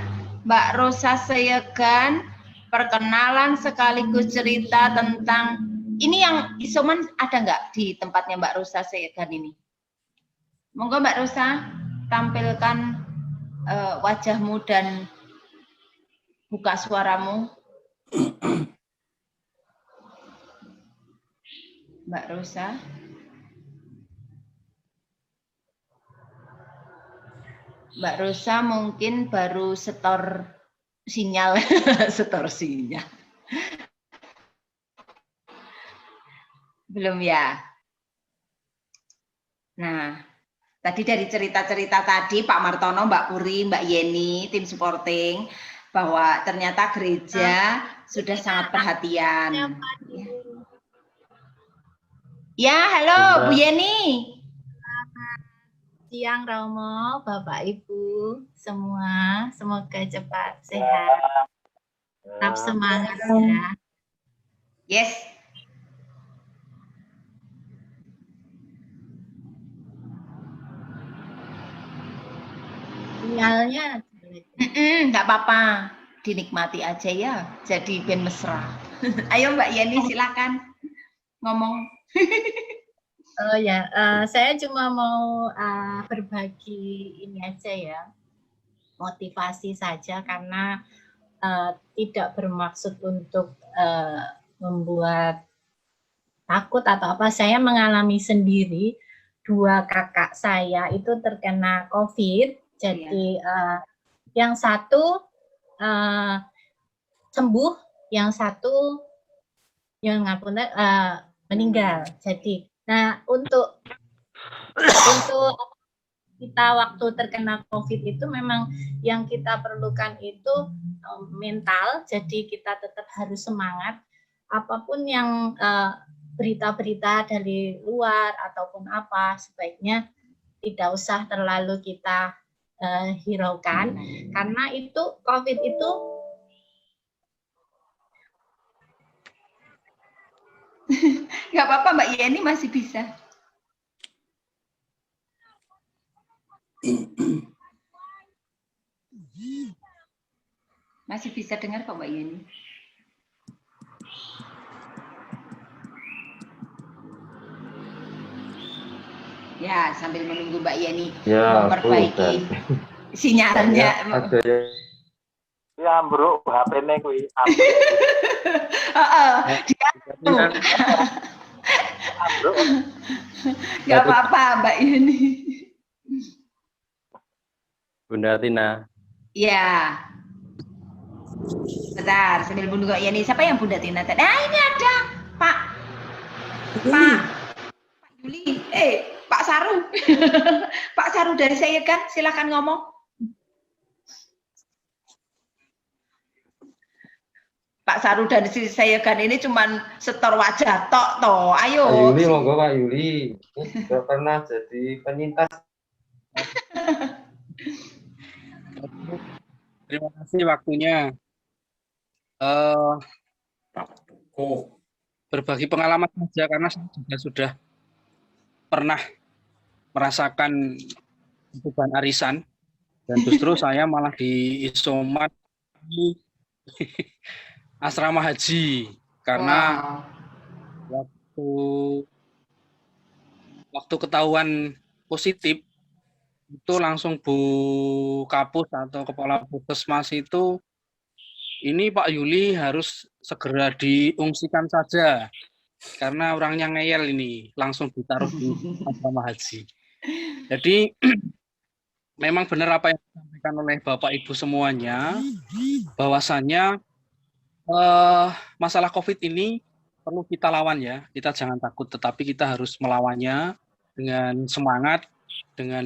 Mbak Rosa Seyegan, perkenalan sekaligus cerita tentang ini yang isoman ada nggak di tempatnya Mbak Rosa Seyegan ini? Monggo Mbak Rosa, tampilkan wajahmu dan buka suaramu. Mbak Rosa. Mbak Rosa mungkin baru setor sinyal, setor sinyal. Belum ya? Nah, tadi dari cerita-cerita tadi Pak Martono, Mbak Puri, Mbak Yeni, tim supporting, bahwa ternyata gereja sudah sangat perhatian. Ya, halo Bu Yeni. siang Romo, Bapak Ibu semua. Semoga cepat sehat. Tetap semangat ya. Yes. Sinyalnya nggak apa-apa, dinikmati aja ya. Jadi ben mesra. Ayo Mbak Yeni silakan ngomong. Oh ya, saya cuma mau berbagi ini aja ya, motivasi saja karena tidak bermaksud untuk membuat takut atau apa. Saya mengalami sendiri, 2 kakak saya itu terkena COVID. Jadi yang satu sembuh, yang satu yang ngapunten meninggal. Jadi, nah untuk kita waktu terkena COVID itu memang yang kita perlukan itu mental. Jadi kita tetap harus semangat. Apapun yang berita-berita dari luar ataupun apa, sebaiknya tidak usah terlalu kita hiraukan, karena itu COVID itu nggak apa-apa Mbak Yeni masih bisa. Masih bisa dengar kok Mbak Yeni. Ya, sambil menunggu Mbak Yeni memperbaiki sinyalnya. Ada Ya, bro, HP-ne kuwi. Nggak apa-apa Mbak Yeni. Bunda Tina. Ya. Bentar, sambil menunggu Mbak Yeni. Siapa yang Bunda Tina? Nah, ini ada Pak Yuli. Pak Saru. Pak Saru dari saya kan, silakan ngomong. Pak Saru dari saya kan ini cuman setor wajah tok toh. Ayo. Pak Yuli, monggo Pak Yuli. Sudah pernah jadi penyintas. Terima kasih waktunya. Berbagi pengalaman saja karena saya juga sudah pernah merasakan beban arisan dan justru saya malah diisoman di asrama haji karena waktu ketahuan positif itu langsung Bu Kapus atau Kepala Puskesmas itu, ini Pak Yuli harus segera diungsikan saja karena orangnya ngeyel ini, langsung ditaruh di asrama haji. Jadi memang benar apa yang disampaikan oleh Bapak Ibu semuanya, bahwasannya masalah COVID ini perlu kita lawan ya, kita jangan takut, tetapi kita harus melawannya dengan semangat, dengan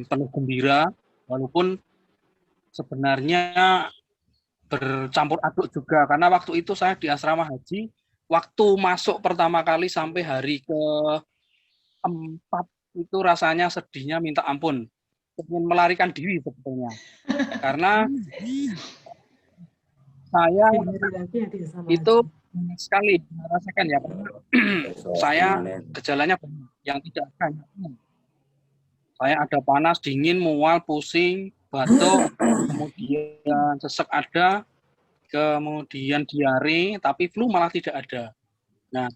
penuh gembira, walaupun sebenarnya bercampur aduk juga, karena waktu itu saya di asrama haji, waktu masuk pertama kali sampai hari ke-4 itu rasanya sedihnya minta ampun, ingin melarikan diri sebetulnya, karena saya itu sekali merasakan ya, saya gejalanya yang tidak banyak. Saya ada panas, dingin, mual, pusing, batuk, kemudian sesek ada, kemudian diare, tapi flu malah tidak ada. Nah,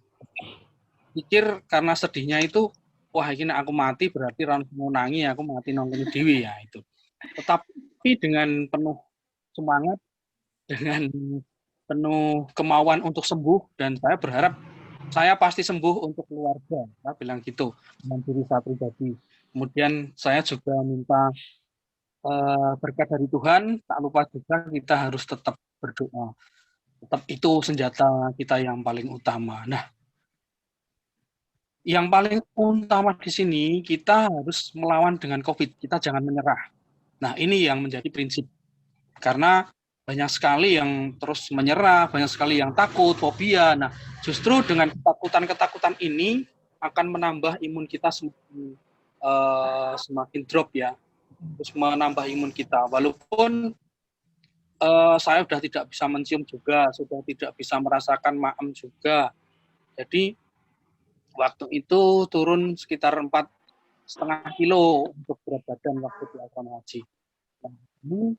pikir karena sedihnya itu, wah ini aku mati berarti ran menangi, aku mati nongkrong dewi ya itu. Tetapi dengan penuh semangat, dengan penuh kemauan untuk sembuh, dan saya berharap saya pasti sembuh untuk keluarga, saya bilang gitu dengan diri saya pribadi. Kemudian saya juga minta berkat dari Tuhan, tak lupa juga kita harus tetap berdoa. Tetap itu senjata kita yang paling utama. Nah, yang paling utama di sini kita harus melawan dengan COVID, kita jangan menyerah. Nah, ini yang menjadi prinsip. Karena banyak sekali yang terus menyerah, banyak sekali yang takut, fobia. Nah, justru dengan ketakutan-ketakutan ini akan menambah imun kita semakin semakin drop ya, terus menambah imun kita. Walaupun saya sudah tidak bisa mencium juga, sudah tidak bisa merasakan maem juga. Jadi waktu itu turun sekitar 4,5 kilo untuk berat badan waktu di asrama haji.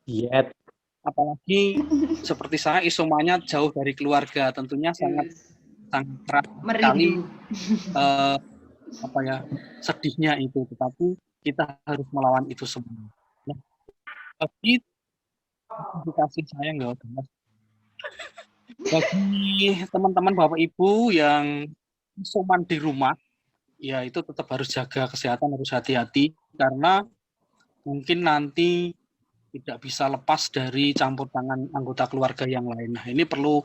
Diet. Apalagi seperti saya isomanya jauh dari keluarga, tentunya sangat keras sekali sedihnya itu, tetapi kita harus melawan itu semua. Nah, tapi kasih saya nggak ada. Bagi teman-teman Bapak Ibu yang isoman di rumah, ya itu tetap harus jaga kesehatan, harus hati-hati karena mungkin nanti tidak bisa lepas dari campur tangan anggota keluarga yang lain. Nah, ini perlu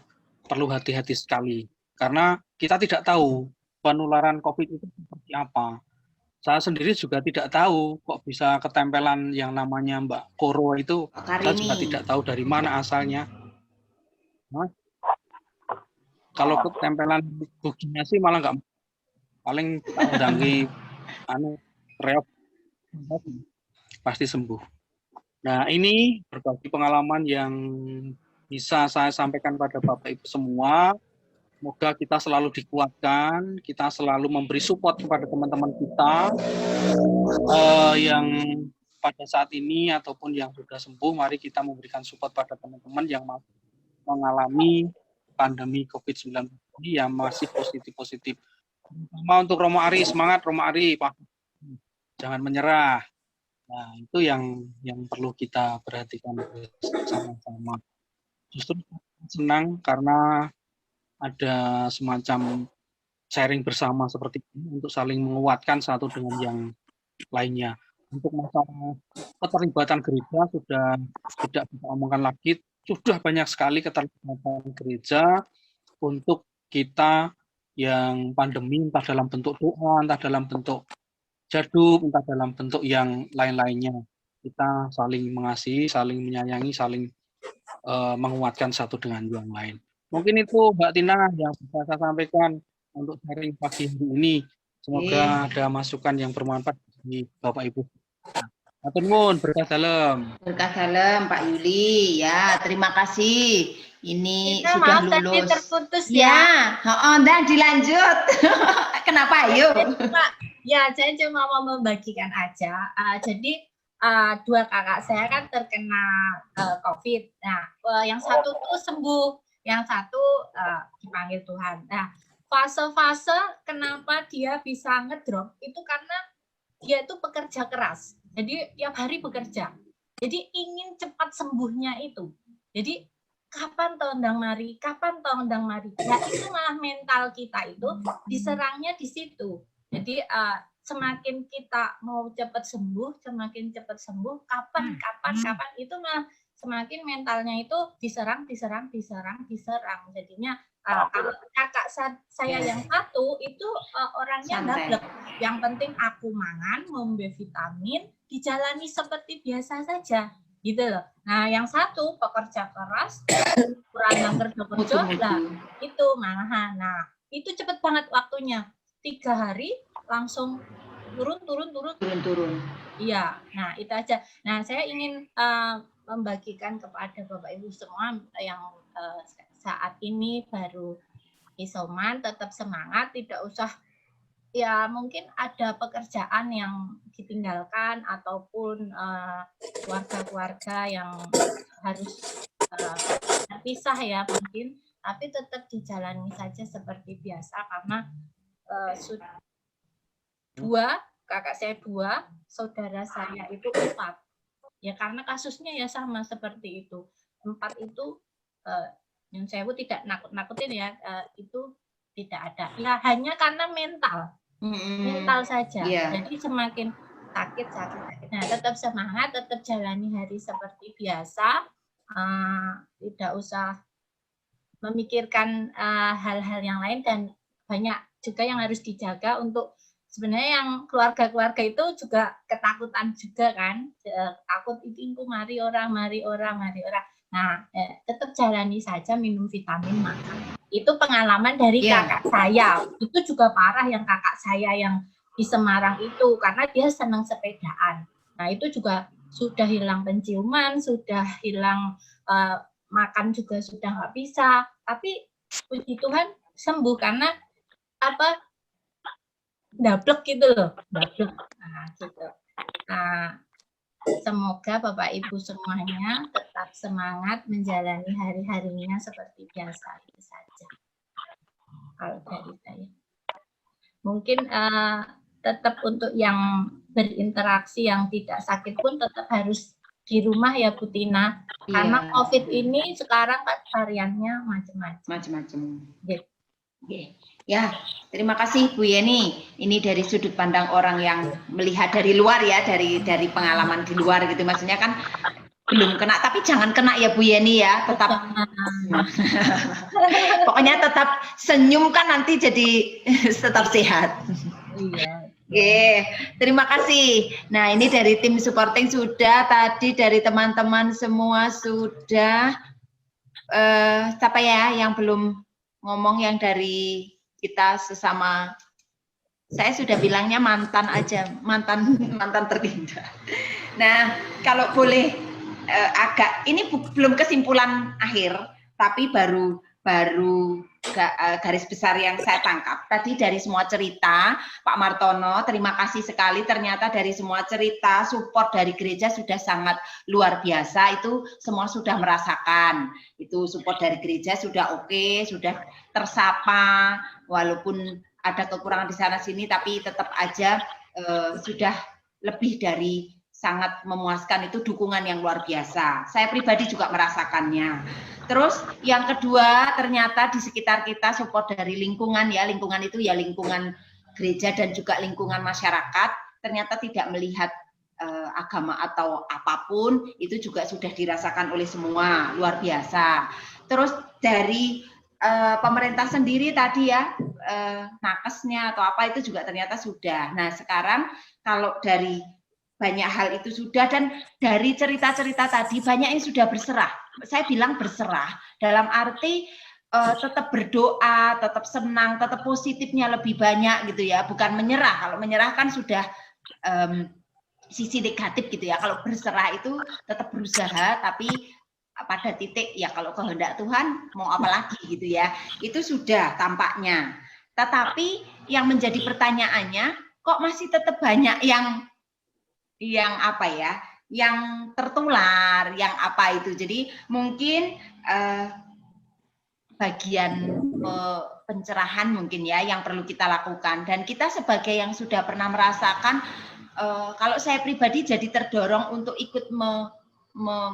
hati-hati sekali karena kita tidak tahu penularan COVID itu seperti apa. Saya sendiri juga tidak tahu kok bisa ketempelan yang namanya Mbak Koro itu. Saya juga tidak tahu dari mana asalnya. Nah, kalau ketempelan buginya sih malah nggak, paling undangi reok pasti sembuh. Nah, ini berbagi pengalaman yang bisa saya sampaikan pada Bapak Ibu semua. Semoga kita selalu dikuatkan, kita selalu memberi support kepada teman-teman kita yang pada saat ini ataupun yang sudah sembuh. Mari kita memberikan support pada teman-teman yang masih mengalami pandemi COVID-19 yang masih positif-positif. Terutama untuk Romo Ari, semangat Romo Ari, Pak. Jangan menyerah. Nah, itu yang perlu kita perhatikan sama-sama. Justru senang karena ada semacam sharing bersama seperti ini untuk saling menguatkan satu dengan yang lainnya. Untuk masalah keterlibatan gereja sudah tidak kita omongkan lagi, sudah banyak sekali keterlibatan gereja untuk kita yang pandemi, entah dalam bentuk doa, entah dalam bentuk jaduk, entah dalam bentuk yang lain-lainnya. Kita saling mengasihi, saling menyayangi, saling menguatkan satu dengan yang lain. Mungkin itu Mbak Tina yang bisa saya sampaikan untuk sharing pagi hari ini. Semoga ada masukan yang bermanfaat bagi Bapak Ibu. Matur nuwun, berkah dalam. Berkah dalam Pak Yuli, ya terima kasih. Ini Kita sudah maaf, tadi lulus. terputus ya. Dan dilanjut. Kenapa? Ayo. Saya cuma mau membagikan aja. Jadi dua kakak saya kan terkena COVID. Nah, yang satu tuh sembuh, yang satu dipanggil Tuhan. Nah, fase-fase kenapa dia bisa ngedrop itu karena dia itu pekerja keras. Jadi tiap hari bekerja. Jadi ingin cepat sembuhnya itu. Jadi kapan toh ndang mari, kapan toh ndang mari. Nah, itu malah mental kita itu diserangnya di situ. Jadi semakin kita mau cepat sembuh, semakin cepat sembuh, kapan itu malah semakin mentalnya itu diserang. Jadinya kalau kakak saya yang satu itu orangnya dablek. Yang penting aku mangan, ngombe vitamin, dijalani seperti biasa saja, gitu loh. Nah, yang satu pekerja keras, kurang kerja, lah itu malahan. Nah, itu cepet banget waktunya. 3 hari langsung turun. Iya, nah itu aja. Nah, saya ingin membagikan kepada Bapak Ibu semua yang saat ini baru isoman, tetap semangat, tidak usah ya mungkin ada pekerjaan yang ditinggalkan ataupun keluarga-keluarga yang harus terpisah ya mungkin, tapi tetap dijalani saja seperti biasa karena sudah 2, kakak saya 2, saudara saya itu 4. Ya karena kasusnya ya sama seperti itu. 4 itu yang saya tidak nakut-nakutin ya, itu tidak ada. Ya hanya karena mental saja. Jadi semakin sakit. Nah, tetap semangat, tetap jalani hari seperti biasa. Tidak usah memikirkan hal-hal yang lain dan banyak juga yang harus dijaga untuk sebenarnya yang keluarga-keluarga itu juga ketakutan juga kan, takut itu mari orang. Nah, tetap jalani saja, minum vitamin, makan. Itu pengalaman dari kakak saya. Itu juga parah yang kakak saya yang di Semarang itu karena dia senang sepedaan. Nah itu juga sudah hilang penciuman, sudah hilang makan juga sudah nggak bisa. Tapi puji Tuhan sembuh karena apa? Dablek gitu loh, dablek. Nah gitu. Nah semoga Bapak Ibu semuanya tetap semangat menjalani hari-harinya seperti biasa itu saja. Kalau dari saya. Mungkin tetap untuk yang berinteraksi yang tidak sakit pun tetap harus di rumah ya Bu Tina. Karena COVID ini sekarang kan variannya macam-macam. Macam-macam. Ya, terima kasih Bu Yeni. Ini dari sudut pandang orang yang melihat dari luar ya, dari pengalaman di luar gitu. Maksudnya kan belum kena, tapi jangan kena ya Bu Yeni ya. Tetap, pokoknya tetap senyum kan nanti jadi tetap sehat. Iya. Oke, terima kasih. Nah ini dari tim supporting sudah, tadi dari teman-teman semua sudah. Siapa ya yang belum ngomong yang dari kita sesama, saya sudah bilangnya mantan aja, mantan terindah. Nah, kalau boleh agak ini belum kesimpulan akhir, tapi baru garis besar yang saya tangkap. Tadi dari semua cerita, Pak Martono, terima kasih sekali. Ternyata dari semua cerita, support dari gereja sudah sangat luar biasa. Itu semua sudah merasakan. Itu support dari gereja sudah oke, sudah tersapa. Walaupun ada kekurangan di sana-sini, tapi tetap aja sudah lebih dari sangat memuaskan. Itu dukungan yang luar biasa. Saya pribadi juga merasakannya. Terus yang kedua, ternyata di sekitar kita support dari lingkungan ya, lingkungan itu ya lingkungan gereja dan juga lingkungan masyarakat, ternyata tidak melihat agama atau apapun, itu juga sudah dirasakan oleh semua, luar biasa. Terus dari pemerintah sendiri tadi ya, nakesnya atau apa itu juga ternyata sudah. Nah sekarang kalau dari banyak hal itu sudah, dan dari cerita-cerita tadi banyak yang sudah berserah. Saya bilang berserah dalam arti tetap berdoa, tetap senang, tetap positifnya lebih banyak gitu ya, bukan menyerah. Kalau menyerah kan sudah sisi negatif gitu ya. Kalau berserah itu tetap berusaha, tapi pada titik ya kalau kehendak Tuhan mau apa lagi gitu ya. Itu sudah tampaknya. Tetapi yang menjadi pertanyaannya, kok masih tetap banyak yang apa ya, yang tertular, yang apa itu. Jadi mungkin bagian pencerahan mungkin ya yang perlu kita lakukan. Dan kita sebagai yang sudah pernah merasakan, kalau saya pribadi jadi terdorong untuk ikut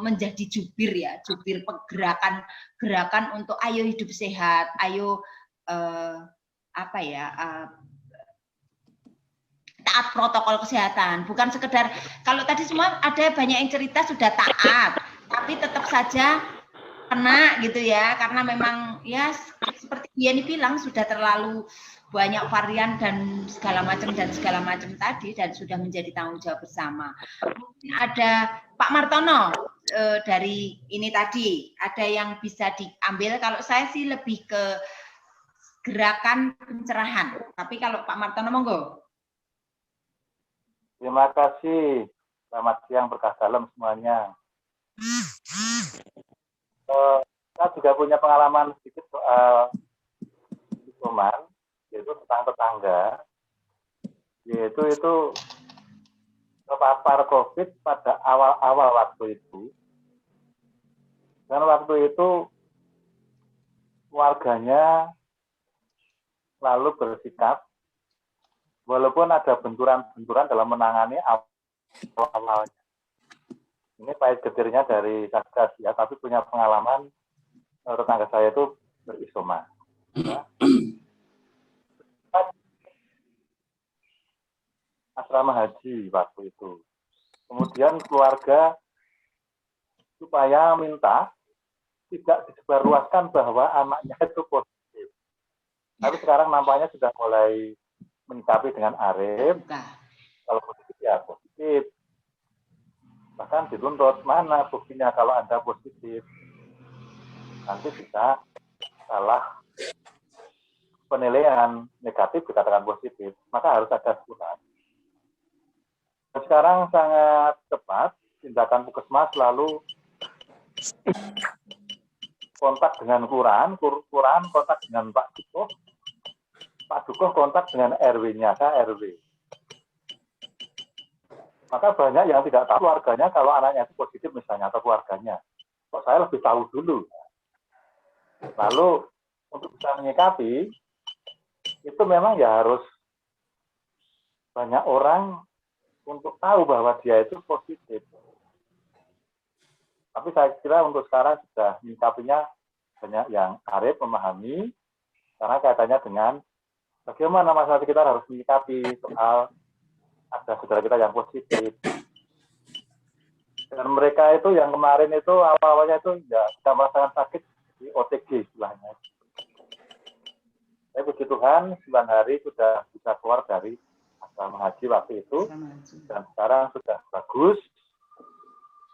menjadi jubir ya, jubir gerakan untuk ayo hidup sehat, ayo apa ya, taat protokol kesehatan, bukan sekedar kalau tadi semua ada banyak yang cerita sudah taat, tapi tetap saja kena gitu ya, karena memang ya seperti Diani bilang sudah terlalu banyak varian dan segala macam tadi, dan sudah menjadi tanggung jawab bersama. Mungkin ada Pak Martono dari ini tadi, ada yang bisa diambil. Kalau saya sih lebih ke gerakan pencerahan, tapi kalau Pak Martono monggo. Terima kasih. Selamat siang berkah dalam semuanya. Saya juga punya pengalaman sedikit soal isoman, yaitu tentang tetangga, yaitu itu terpapar COVID pada awal-awal waktu itu. Dan waktu itu warganya lalu bersikap, walaupun ada benturan-benturan dalam menangani awal-awalnya. Ini pahit getirnya dari Satgas ya, tapi punya pengalaman tetangga saya itu berisoma. Ya. Asrama haji waktu itu. Kemudian keluarga supaya minta tidak disebarluaskan bahwa anaknya itu positif. Tapi sekarang nampaknya sudah mulai menyikapi dengan arif, kalau positif ya positif. Bahkan dituntut, mana buktinya kalau Anda positif. Nanti bisa salah penilaian negatif dikatakan positif, maka harus ada surat sekarang sangat cepat, tindakan puskesmas lalu kontak dengan kelurahan, kelurahan kontak dengan Pak Dukuh kontak dengan RW-nya, RW. Maka banyak yang tidak tahu keluarganya kalau anaknya itu positif misalnya, atau keluarganya. Kok saya lebih tahu dulu. Lalu untuk bisa menyikapi, itu memang ya harus banyak orang untuk tahu bahwa dia itu positif. Tapi saya kira untuk sekarang sudah menyikapinya banyak yang arif, memahami, karena kaitannya dengan bagaimana masyarakat kita harus menyikapi soal ada saudara kita yang positif. Dan mereka itu yang kemarin itu awal-awalnya itu ya sudah merasakan sakit di OTG istilahnya. Tapi puji Tuhan 9 hari sudah bisa keluar dari asrama haji waktu itu, dan sekarang sudah bagus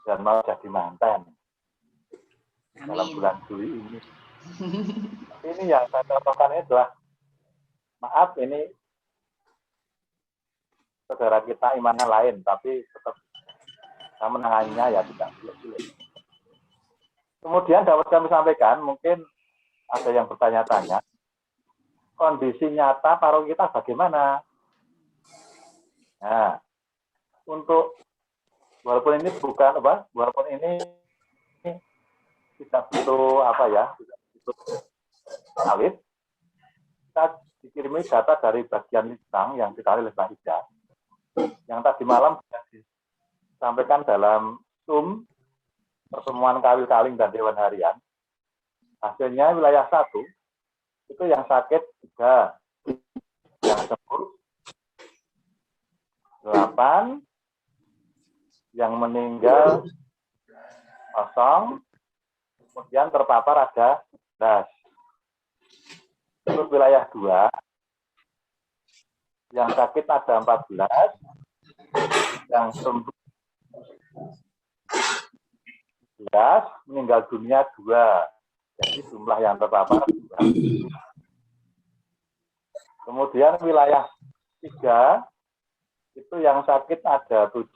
dan mau jadi mantan dalam bulan Juli ini. Ini yang saya contohkan itu adalah, maaf ini saudara kita imannya lain, tapi tetap saya menanganinya ya tidak sulit. Kemudian dapat kami sampaikan, mungkin ada yang bertanya-tanya, kondisi nyata paroki kita bagaimana? Nah, untuk walaupun ini bukan apa, walaupun ini tidak butuh apa ya, tidak butuh valid, kita dikirimi data dari bagian litbang yang ditarik oleh Mbak Ida, yang tadi malam sudah disampaikan dalam Zoom pertemuan Kawil-Kaling dan Dewan Harian. Hasilnya wilayah 1 itu yang sakit 3, yang sembuh 8, yang meninggal 0, kemudian terpapar ada 11. Untuk wilayah 2, yang sakit ada 14, yang sembuh 11, meninggal dunia 2. Jadi jumlah yang terpapar 2. Kemudian wilayah 3, itu yang sakit ada 7,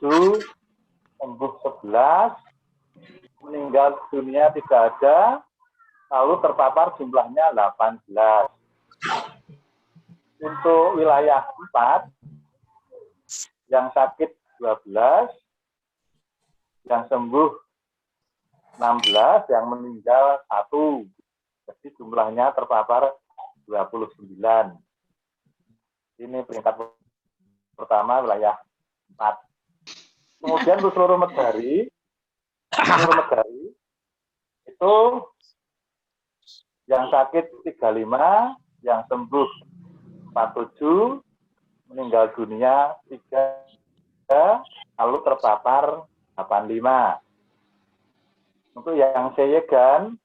sembuh 11, meninggal dunia tidak ada, lalu terpapar jumlahnya 18. Untuk wilayah 4, yang sakit 12, yang sembuh 16, yang meninggal 1. Jadi jumlahnya terpapar 29. Ini peringkat pertama wilayah 4. Kemudian untuk seluruh Medari itu yang sakit 35, yang sembuh 47, meninggal dunia 3, lalu terpapar 85. Untuk yang Seyegan,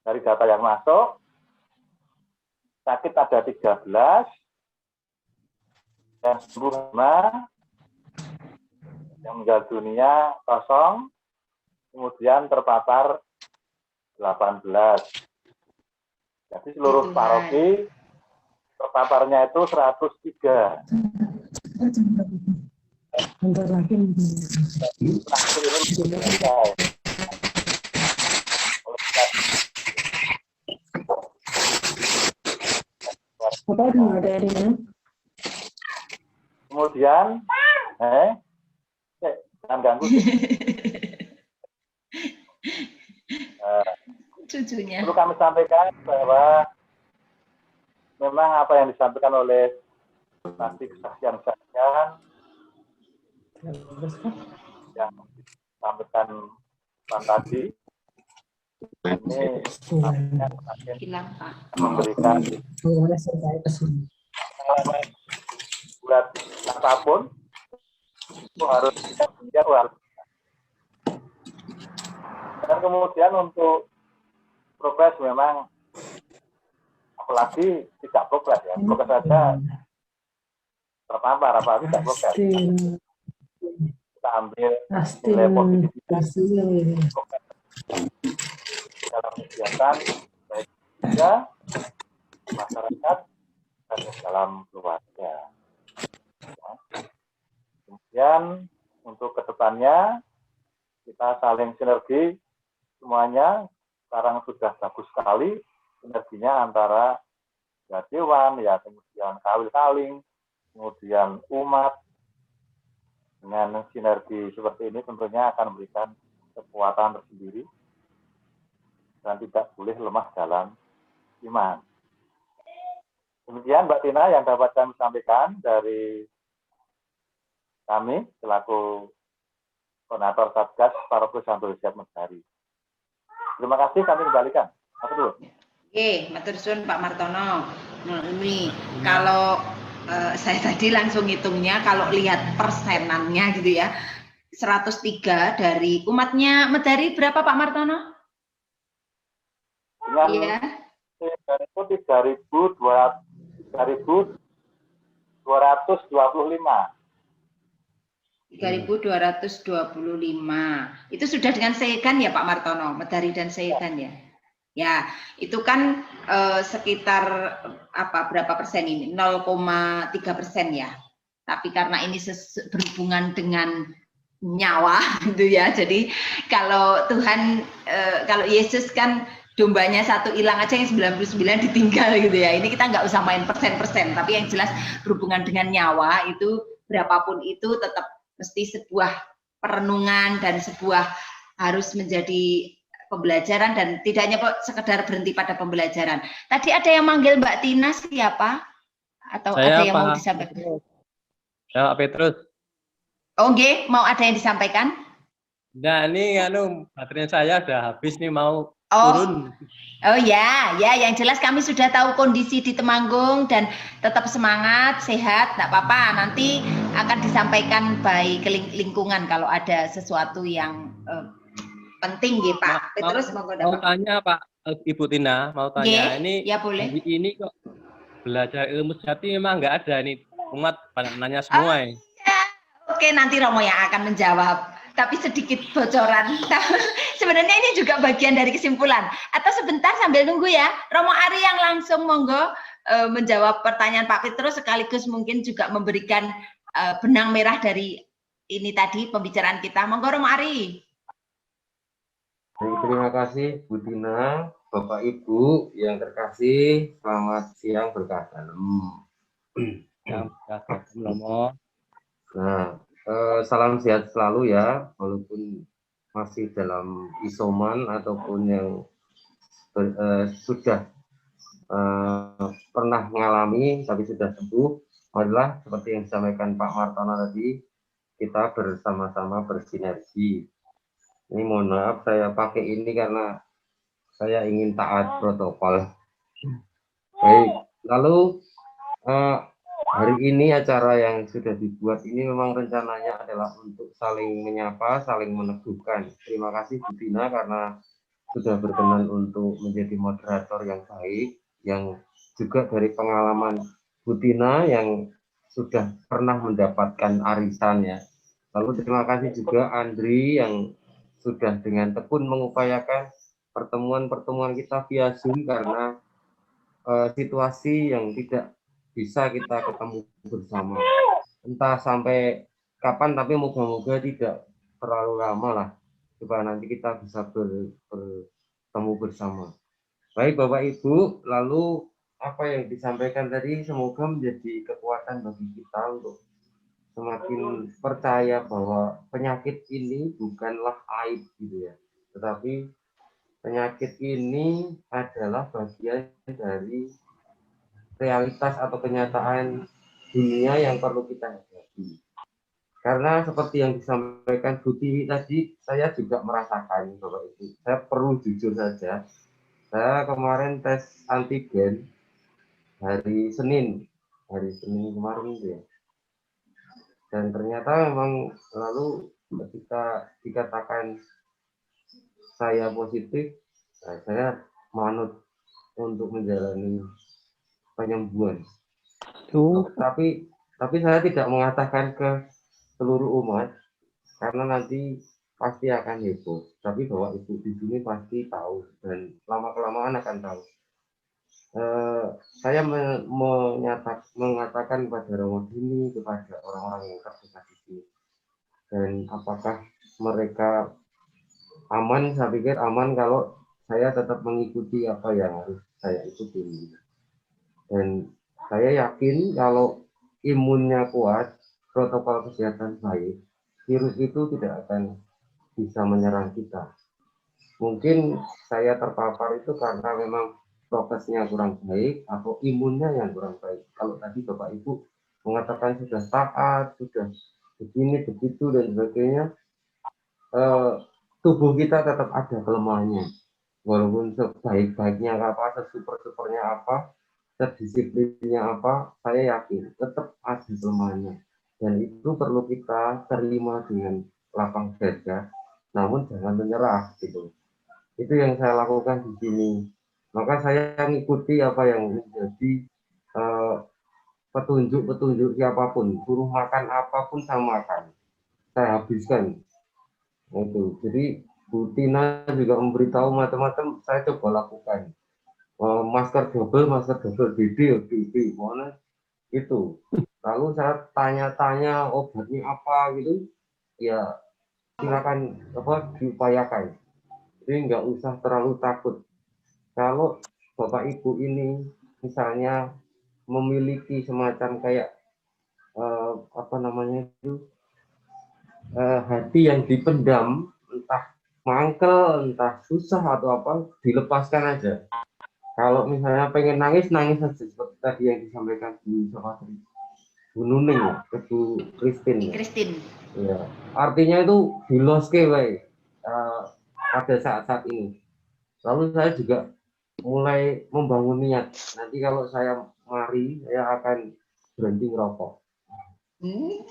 dari data yang masuk, sakit ada 13, yang sembuh 5, yang meninggal dunia 0, kemudian terpapar 18. Jadi seluruh paroki terpaparnya itu 103. Bentar lagi. Apa materinya? Kemudian, jangan ganggu. Cucunya. Perlu kami sampaikan bahwa memang apa yang disampaikan oleh nanti kesaksian-kesaksian yang disampaikan tadi ini hilang, Pak. Memberikan buat apapun itu harus dijawab. Dan kemudian untuk progres memang apalagi tidak progres ya, progres saja terpapar apalagi tidak progres. Kita ambil nilai positivitas dalam kegiatan baik kerja, masyarakat, dan dalam keluarga. Kemudian untuk kedepannya kita saling sinergi semuanya. Sekarang sudah bagus sekali sinerginya antara ya dewan, ya kemudian kawil kaling, kemudian umat. Dengan sinergi seperti ini tentunya akan memberikan kekuatan tersendiri dan tidak boleh lemah dalam iman. Demikian Mbak Tina yang dapat kami sampaikan dari kami selaku koordinator Satgas Paroki Santo Yosef Medari. Terima kasih, kami kembalikan. Oke, matur suwun Pak Martono. Nah, ini kalau saya tadi langsung hitungnya, kalau lihat persenannya gitu ya, 103 dari umatnya Medari berapa Pak Martono? Iya. 3.225. 3.225. Itu sudah dengan segan ya Pak Martono, Medari dan segan ya. Ya, itu kan sekitar berapa persen ini? 0,3% ya. Tapi karena ini berhubungan dengan nyawa gitu ya. Jadi kalau Tuhan kalau Yesus kan dombanya satu hilang aja yang 99 ditinggal gitu ya. Ini kita nggak usah main persen-persen, tapi yang jelas berhubungan dengan nyawa itu berapapun itu tetap mesti sebuah perenungan dan sebuah harus menjadi pembelajaran dan tidak hanya sekedar berhenti pada pembelajaran. Tadi ada yang manggil Mbak Tina, siapa? Atau Saya ada yang mau Pak disampaikan? Saya Pak Petrus. Oh, nggih, mau ada yang disampaikan? Nah, ini baterai saya udah habis nih, mau turun. Oh ya, yang jelas kami sudah tahu kondisi di Temanggung dan tetap semangat, sehat, enggak apa-apa. Nanti akan disampaikan baik ke lingkungan kalau ada sesuatu yang penting gitu Pak. Terus mau tanya Pak Ibu Tina, mau tanya ini ya boleh. Ini kok belajar ilmu sejati memang nggak ada nih, umat pada nanya semua ya. Oke, nanti Romo yang akan menjawab. Tapi sedikit bocoran. Sebenarnya ini juga bagian dari kesimpulan. Atau sebentar sambil nunggu ya, Romo Ari yang langsung monggo menjawab pertanyaan Pak Petrus sekaligus mungkin juga memberikan benang merah dari ini tadi pembicaraan kita. Monggo Romo Ari. Terima kasih Bu Tina, Bapak Ibu yang terkasih, selamat siang berkah dalam. Nah, salam sehat selalu ya, walaupun masih dalam isoman ataupun yang sudah pernah mengalami tapi sudah sembuh. Marilah seperti yang disampaikan Pak Martono tadi, kita bersama-sama bersinergi. Ini mohon maaf saya pakai ini karena saya ingin taat protokol. Baik, lalu hari ini acara yang sudah dibuat ini memang rencananya adalah untuk saling menyapa, saling meneguhkan. Terima kasih Bu Tina karena sudah berkenan untuk menjadi moderator yang baik, yang juga dari pengalaman Bu Tina yang sudah pernah mendapatkan arisan ya. Lalu terima kasih juga Andri yang sudah dengan tekun mengupayakan pertemuan-pertemuan kita via Zoom karena situasi yang tidak bisa kita ketemu bersama. Entah sampai kapan, tapi moga-moga tidak terlalu lama lah, supaya nanti kita bisa bertemu bersama. Baik Bapak Ibu, lalu apa yang disampaikan tadi semoga menjadi kekuatan bagi kita untuk semakin percaya bahwa penyakit ini bukanlah aib gitu ya, tetapi penyakit ini adalah bagian dari realitas atau kenyataan dunia yang perlu kita hadapi. Karena seperti yang disampaikan Bu Tini tadi, saya juga merasakan Bapak Ibu. Saya perlu jujur saja, saya kemarin tes antigen hari Senin kemarin itu ya. Dan ternyata memang lalu ketika dikatakan saya positif, saya manut untuk menjalani penyembuhan. Tapi saya tidak mengatakan ke seluruh umat karena nanti pasti akan heboh. Tapi Bapak Ibu di sini pasti tahu dan lama-kelamaan akan tahu. Saya mengatakan kepada Romo ini, kepada orang-orang yang terdekat di sini, dan apakah mereka aman. Saya pikir aman kalau saya tetap mengikuti apa yang harus saya ikuti. Dan saya yakin kalau imunnya kuat, protokol kesehatan baik, virus itu tidak akan bisa menyerang kita. Mungkin saya terpapar itu karena memang prokesnya kurang baik atau imunnya yang kurang baik. Kalau tadi Bapak Ibu mengatakan sudah taat, sudah begini, begitu, dan sebagainya, tubuh kita tetap ada kelemahannya. Walaupun sebaik-baiknya apa, sesuper-supernya apa, sedisiplinnya apa, saya yakin tetap ada kelemahannya. Dan itu perlu kita terima dengan lapang dada, namun jangan menyerah gitu. Itu yang saya lakukan di sini. Maka saya mengikuti apa yang menjadi petunjuk-petunjuk siapapun. Suruh makan apapun saya makan. Saya habiskan. Itu. Jadi Bu Tina juga memberitahu macam-macam, saya coba lakukan. Masker double, BB, mana itu. Lalu saya tanya-tanya obatnya apa gitu, ya silakan diupayakan. Jadi nggak usah terlalu takut. Kalau Bapak Ibu ini misalnya memiliki semacam kayak hati yang dipendam, entah mangkel, entah susah atau apa, dilepaskan aja. Kalau misalnya pengen nangis, nangis saja seperti tadi yang disampaikan Bu Nuning ya, ke Bu Christine. Ya. Artinya itu diloske pada saat-saat ini. Lalu saya juga mulai membangun niat. Nanti kalau saya mari, saya akan berhenti merokok.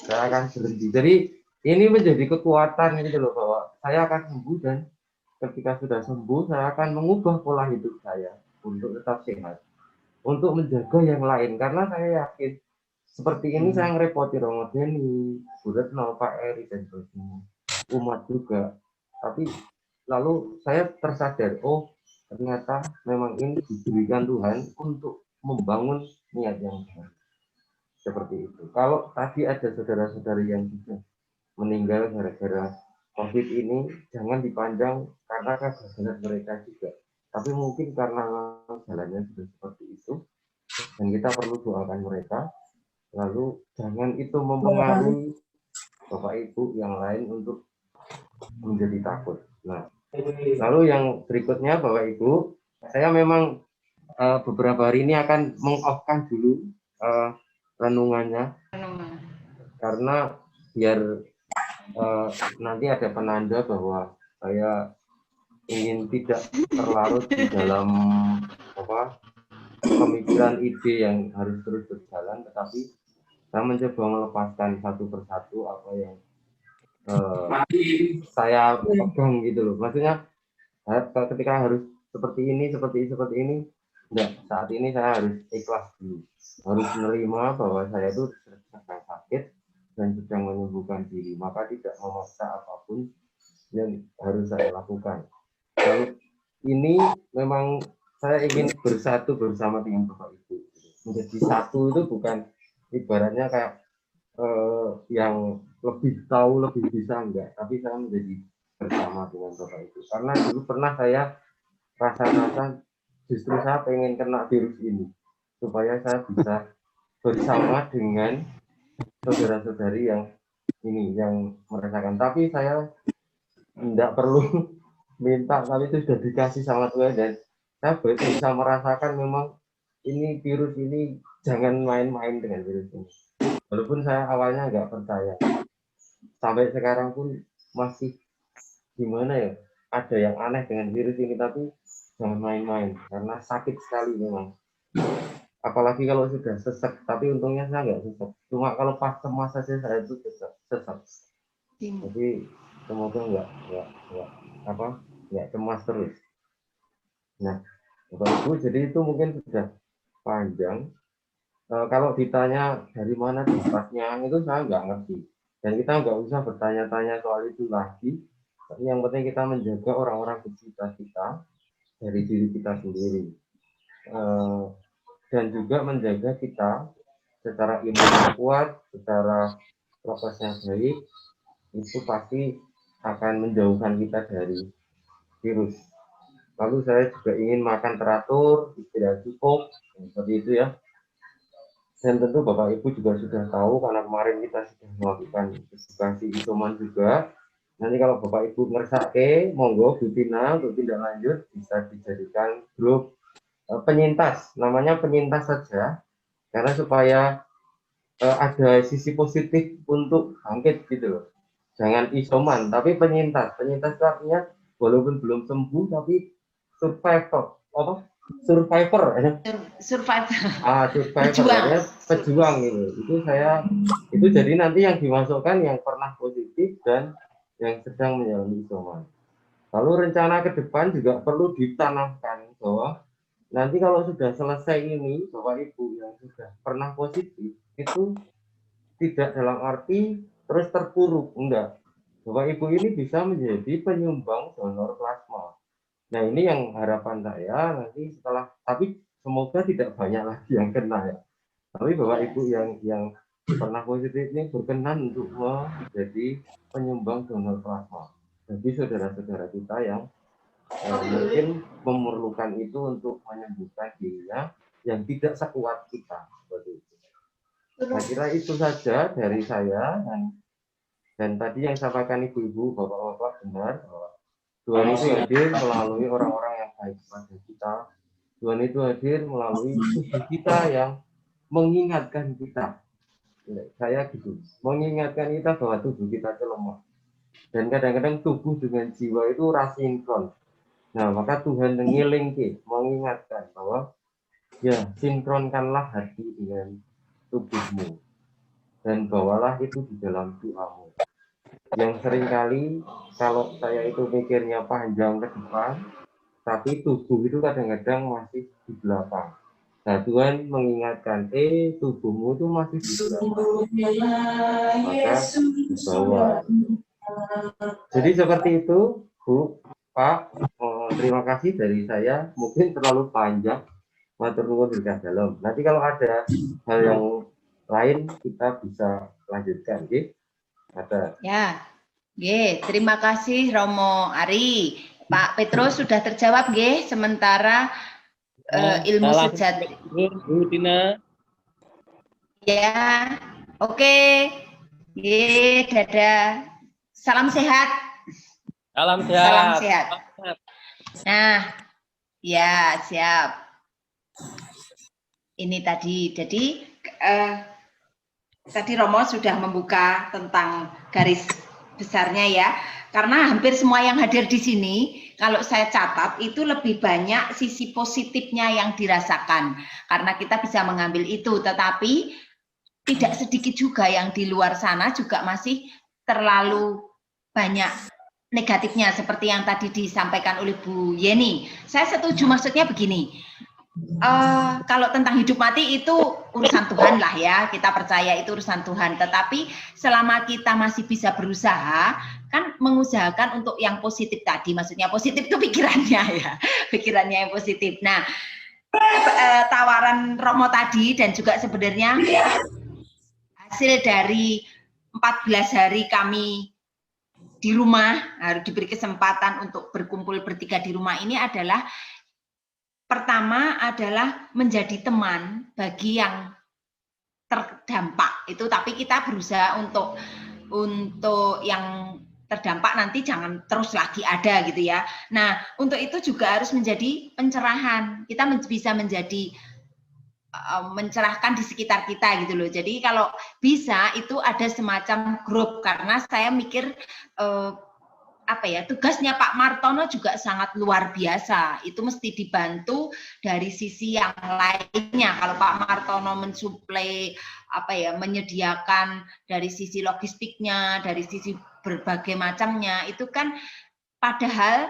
Saya akan berhenti. Jadi ini menjadi kekuatan gitu loh, bahwa saya akan sembuh, dan ketika sudah sembuh, saya akan mengubah pola hidup saya untuk tetap sehat, untuk menjaga yang lain. Karena saya yakin seperti ini saya ngerepoti Romo Deni, Bu Retno, Pak Eri, dan sebagainya, umat juga. Tapi lalu saya tersadar, oh ternyata memang ini diberikan Tuhan untuk membangun niat yang baik. Seperti itu. Kalau tadi ada saudara-saudari yang sudah meninggal gara-gara COVID ini, jangan dipandang karena kegagalan mereka juga. Tapi mungkin karena jalannya sudah seperti itu, dan kita perlu doakan mereka. Lalu jangan itu mempengaruhi Bapak Ibu yang lain untuk menjadi takut. Nah, lalu yang berikutnya Bapak Ibu, saya memang beberapa hari ini akan meng-off-kan dulu renungannya, karena biar nanti ada penanda bahwa saya ingin tidak terlarut di dalam pemikiran ide yang harus terus berjalan, tetapi saya mencoba melepaskan satu persatu apa yang saya pegang gitu loh. Maksudnya ketika harus seperti ini, enggak, saat ini saya harus ikhlas dulu, harus menerima bahwa saya itu sedang sakit dan sedang menyembuhkan diri, maka tidak memaksa apapun yang harus saya lakukan. Lalu ini memang saya ingin bersatu bersama dengan Bapak Ibu. Menjadi satu itu bukan ibaratnya kayak yang lebih tahu, lebih bisa, enggak, tapi saya menjadi bersama dengan Bapak Ibu. Karena dulu pernah saya rasa-rasa justru saya pengen kena virus ini supaya saya bisa bersama dengan saudara-saudari yang ini yang merasakan. Tapi saya tidak perlu minta, tapi itu sudah dikasih sama Tuhan, dan saya bisa merasakan memang ini virus ini, jangan main-main dengan virus ini. Walaupun saya awalnya nggak percaya, sampai sekarang pun masih gimana ya, ada yang aneh dengan virus ini, tapi jangan main-main karena sakit sekali memang. Apalagi kalau sudah sesek, tapi untungnya saya nggak sesek. Cuma kalau pas cemas saja saya itu sesek. Jadi semoga nggak cemas terus. Nah, Bapak Ibu, jadi itu mungkin sudah panjang. Kalau ditanya dari mana dapatnya, itu saya nggak ngerti. Dan kita nggak usah bertanya-tanya soal itu lagi. Tapi yang penting kita menjaga orang-orang sekitar kita dari diri kita sendiri. Dan juga menjaga kita secara imun kuat, secara prokesnya baik, itu pasti akan menjauhkan kita dari virus. Lalu saya juga ingin makan teratur, istirahat cukup, seperti itu ya. Dan tentu Bapak Ibu juga sudah tahu karena kemarin kita sudah melakukan edukasi isoman juga. Nanti kalau Bapak Ibu ngersake, monggo Bu Tina untuk tindak lanjut bisa dijadikan grup penyintas, namanya penyintas saja, karena supaya ada sisi positif untuk bangkit gitu loh. Jangan isoman, tapi penyintas. Penyintas itu artinya walaupun belum sembuh tapi survivor, apa? Survivor ya. Survivor ya, pejuang gitu. Itu jadi nanti yang dimasukkan yang pernah positif dan yang sedang menjalani isoman. Lalu rencana ke depan juga perlu ditanamkan bahwa nanti kalau sudah selesai ini, Bapak Ibu yang sudah pernah positif itu tidak dalam arti terus terpuruk, enggak. Bapak Ibu ini bisa menjadi penyumbang donor plasma. Nah ini yang harapan saya nanti setelah, tapi semoga tidak banyak lagi yang kena ya. Tapi Bapak Ibu yang pernah positif ini berkenan untuk menjadi penyumbang donor plasma. Jadi saudara-saudara kita yang mungkin memerlukan itu untuk menyembuhkan dirinya yang tidak sekuat kita. Seperti itu. Saya kira itu saja dari saya dan tadi yang disampaikan ibu-ibu, bapak-bapak benar bahwa Tuhan itu hadir melalui orang-orang yang baik kepada kita. Tuhan itu hadir melalui tubuh kita yang mengingatkan kita. Saya gitu, mengingatkan kita bahwa tubuh kita itu lemah. Dan kadang-kadang tubuh dengan jiwa itu rasinkron. Nah, maka Tuhan mengingatkan bahwa ya sinkronkanlah hati dengan tubuhmu dan bawalah itu di dalam doamu. Yang seringkali kalau saya itu mikirnya panjang ke depan, tapi tubuh itu kadang-kadang masih di belakang. Nah, Tuhan mengingatkan, tubuhmu itu masih di belakang, maka dibawa. Jadi seperti itu, Bu, Pak. Terima kasih dari saya. Mungkin terlalu panjang, matur nuwun berkah dalam. Nanti kalau ada hal yang lain kita bisa lanjutkan, gitu. Ada. Ya, terima kasih Romo Ari. Pak Petrus sudah terjawab, sementara ilmu sejati. Bu Tina. Ya, oke. Dadah. Salam sehat. Salam sehat. Salam sehat. Nah, ya siap. Ini tadi, jadi tadi Romo sudah membuka tentang garis besarnya ya, karena hampir semua yang hadir di sini, kalau saya catat itu lebih banyak sisi positifnya yang dirasakan, karena kita bisa mengambil itu, tetapi tidak sedikit juga yang di luar sana juga masih terlalu banyak negatifnya, seperti yang tadi disampaikan oleh Bu Yeni. Saya setuju, maksudnya begini, kalau tentang hidup mati itu urusan Tuhan lah ya, kita percaya itu urusan Tuhan, tetapi selama kita masih bisa berusaha, kan mengusahakan untuk yang positif tadi, maksudnya positif itu pikirannya ya, pikirannya yang positif. Nah, tawaran Romo tadi dan juga sebenarnya hasil dari 14 hari kami di rumah, harus diberi kesempatan untuk berkumpul bertiga di rumah ini adalah pertama adalah menjadi teman bagi yang terdampak itu, tapi kita berusaha untuk yang terdampak nanti jangan terus lagi ada gitu ya. Nah, untuk itu juga harus menjadi pencerahan. Kita bisa menjadi mencerahkan di sekitar kita gitu loh. Jadi kalau bisa itu ada semacam grup, karena saya mikir tugasnya Pak Martono juga sangat luar biasa. Itu mesti dibantu dari sisi yang lainnya. Kalau Pak Martono mensuplai menyediakan dari sisi logistiknya, dari sisi berbagai macamnya, itu kan padahal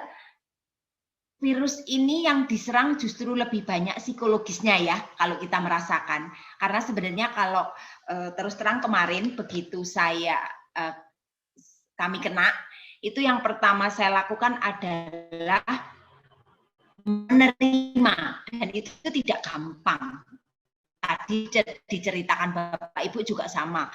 virus ini yang diserang justru lebih banyak psikologisnya ya, kalau kita merasakan. Karena sebenarnya kalau terus terang kemarin begitu kami kena, itu yang pertama saya lakukan adalah menerima, dan itu tidak gampang. Tadi diceritakan Bapak Ibu juga sama.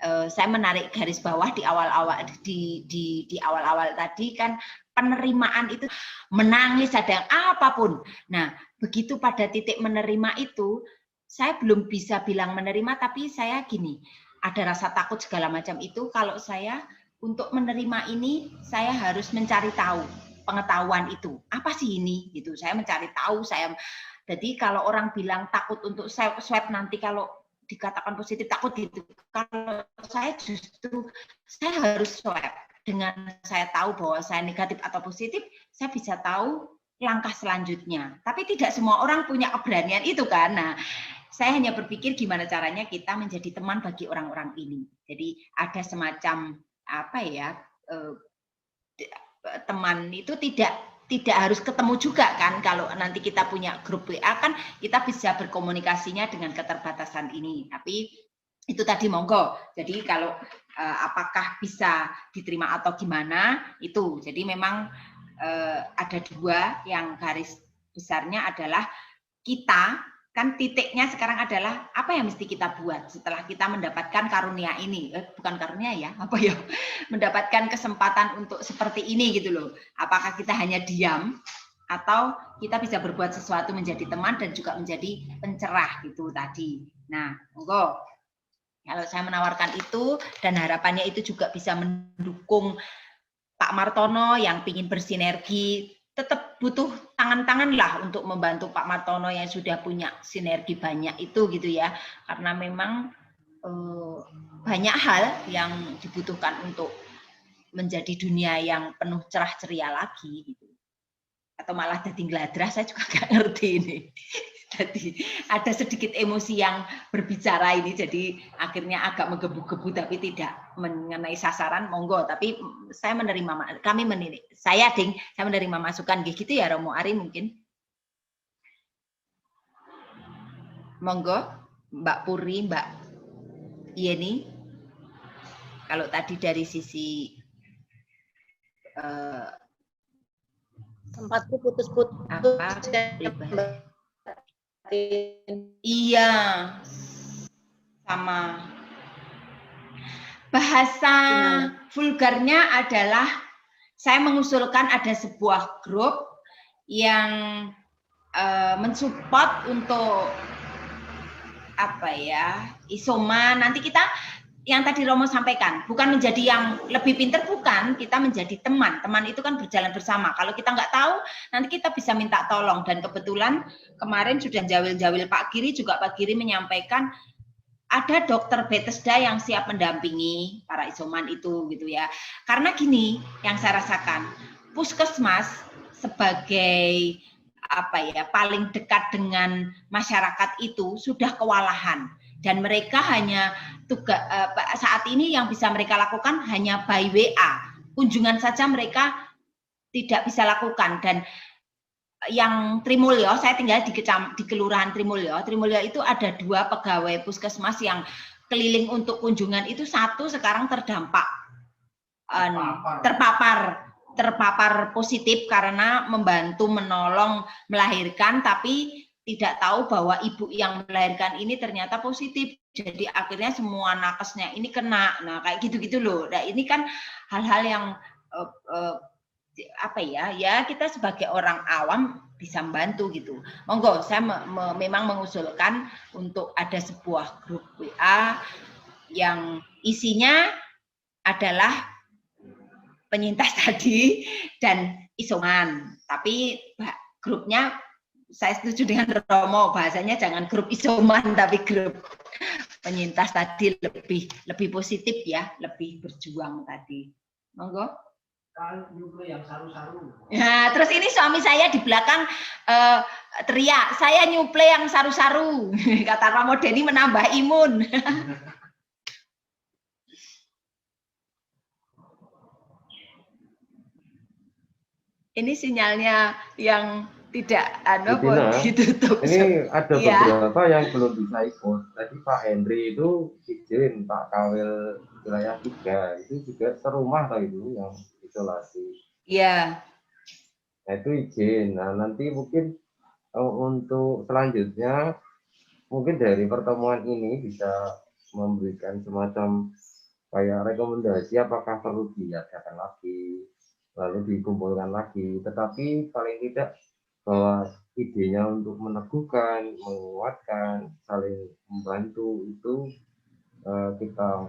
saya menarik garis bawah di awal-awal di awal-awal tadi kan, penerimaan itu menangis, ada yang apapun. Nah, begitu pada titik menerima itu, saya belum bisa bilang menerima, tapi saya gini, ada rasa takut segala macam itu. Kalau saya untuk menerima ini, saya harus mencari tahu pengetahuan itu apa sih ini gitu. Saya mencari tahu. Jadi kalau orang bilang takut untuk swab nanti kalau dikatakan positif takut gitu. Kalau saya justru saya harus swab. Dengan saya tahu bahwa saya negatif atau positif, saya bisa tahu langkah selanjutnya. Tapi tidak semua orang punya keberanian itu kan. Nah, saya hanya berpikir gimana caranya kita menjadi teman bagi orang-orang ini. Jadi ada semacam apa ya, teman itu tidak harus ketemu juga kan. Kalau nanti kita punya grup WA kan kita bisa berkomunikasinya dengan keterbatasan ini. Tapi itu tadi monggo. Jadi kalau apakah bisa diterima atau gimana itu. Jadi memang ada dua yang garis besarnya adalah kita kan titiknya sekarang adalah apa yang mesti kita buat setelah kita mendapatkan karunia ini, bukan karunia ya, apa ya, mendapatkan kesempatan untuk seperti ini gitu loh. Apakah kita hanya diam atau kita bisa berbuat sesuatu menjadi teman dan juga menjadi pencerah gitu tadi. Nah, monggo. Kalau saya menawarkan itu dan harapannya itu juga bisa mendukung Pak Martono yang ingin bersinergi, tetap butuh tangan-tangan lah untuk membantu Pak Martono yang sudah punya sinergi banyak itu gitu ya. Karena memang banyak hal yang dibutuhkan untuk menjadi dunia yang penuh cerah ceria lagi gitu. Atau malah jadi gladrah, saya juga nggak ngerti ini. Jadi ada sedikit emosi yang berbicara ini, jadi akhirnya agak menggebu-gebu tapi tidak mengenai sasaran, monggo. Tapi saya menerima, saya menerima masukan gitu ya Romo Ari mungkin. Monggo, Mbak Puri, Mbak Yeni. Kalau tadi dari sisi tempatku putus-putus. Iya, sama. Bahasa vulgarnya adalah saya mengusulkan ada sebuah grup yang mensupport untuk apa ya, isoman. Nanti kita yang tadi Romo sampaikan, bukan menjadi yang lebih pintar, bukan, kita menjadi teman. Teman itu kan berjalan bersama. Kalau kita nggak tahu, nanti kita bisa minta tolong. Dan kebetulan kemarin sudah jawil-jawil Pak Giri, juga Pak Giri menyampaikan ada dokter Bethesda yang siap mendampingi para isoman itu gitu ya. Karena gini yang saya rasakan, puskesmas sebagai apa ya, paling dekat dengan masyarakat itu sudah kewalahan. Dan mereka hanya saat ini yang bisa mereka lakukan hanya by WA. Kunjungan saja mereka tidak bisa lakukan. Dan yang Trimulyo, saya tinggal di Kelurahan Trimulyo. Trimulyo itu ada 2 pegawai puskesmas yang keliling untuk kunjungan itu, satu sekarang terdampak terpapar positif karena membantu menolong melahirkan, tapi tidak tahu bahwa ibu yang melahirkan ini ternyata positif. Jadi akhirnya semua nakesnya ini kena. Nah, kayak gitu-gitu loh. Nah, ini kan hal-hal yang apa ya? Ya kita sebagai orang awam bisa membantu gitu. Monggo, saya memang mengusulkan untuk ada sebuah grup WA yang isinya adalah penyintas tadi dan isoman. Tapi grupnya saya setuju dengan Romo, bahasanya jangan grup isoman tapi grup penyintas tadi, lebih positif ya, lebih berjuang tadi. Monggo. Yang saru-saru. Nah, terus ini suami saya di belakang teriak, saya nyuple yang saru-saru. Kata Romo Deni menambah imun. Ini sinyalnya yang tidak ditutup. Ini ada beberapa yang belum bisa ikut. Tadi Pak Henry itu izin, Pak Kawil wilayah 3 itu juga serumah tadi itu yang isolasi. Iya. Nah, itu izin. Nah, nanti mungkin untuk selanjutnya mungkin dari pertemuan ini bisa memberikan semacam kayak rekomendasi apakah perlu diadakan lagi, lalu dikumpulkan lagi. Tetapi paling tidak bahwa idenya untuk meneguhkan, menguatkan, saling membantu itu kita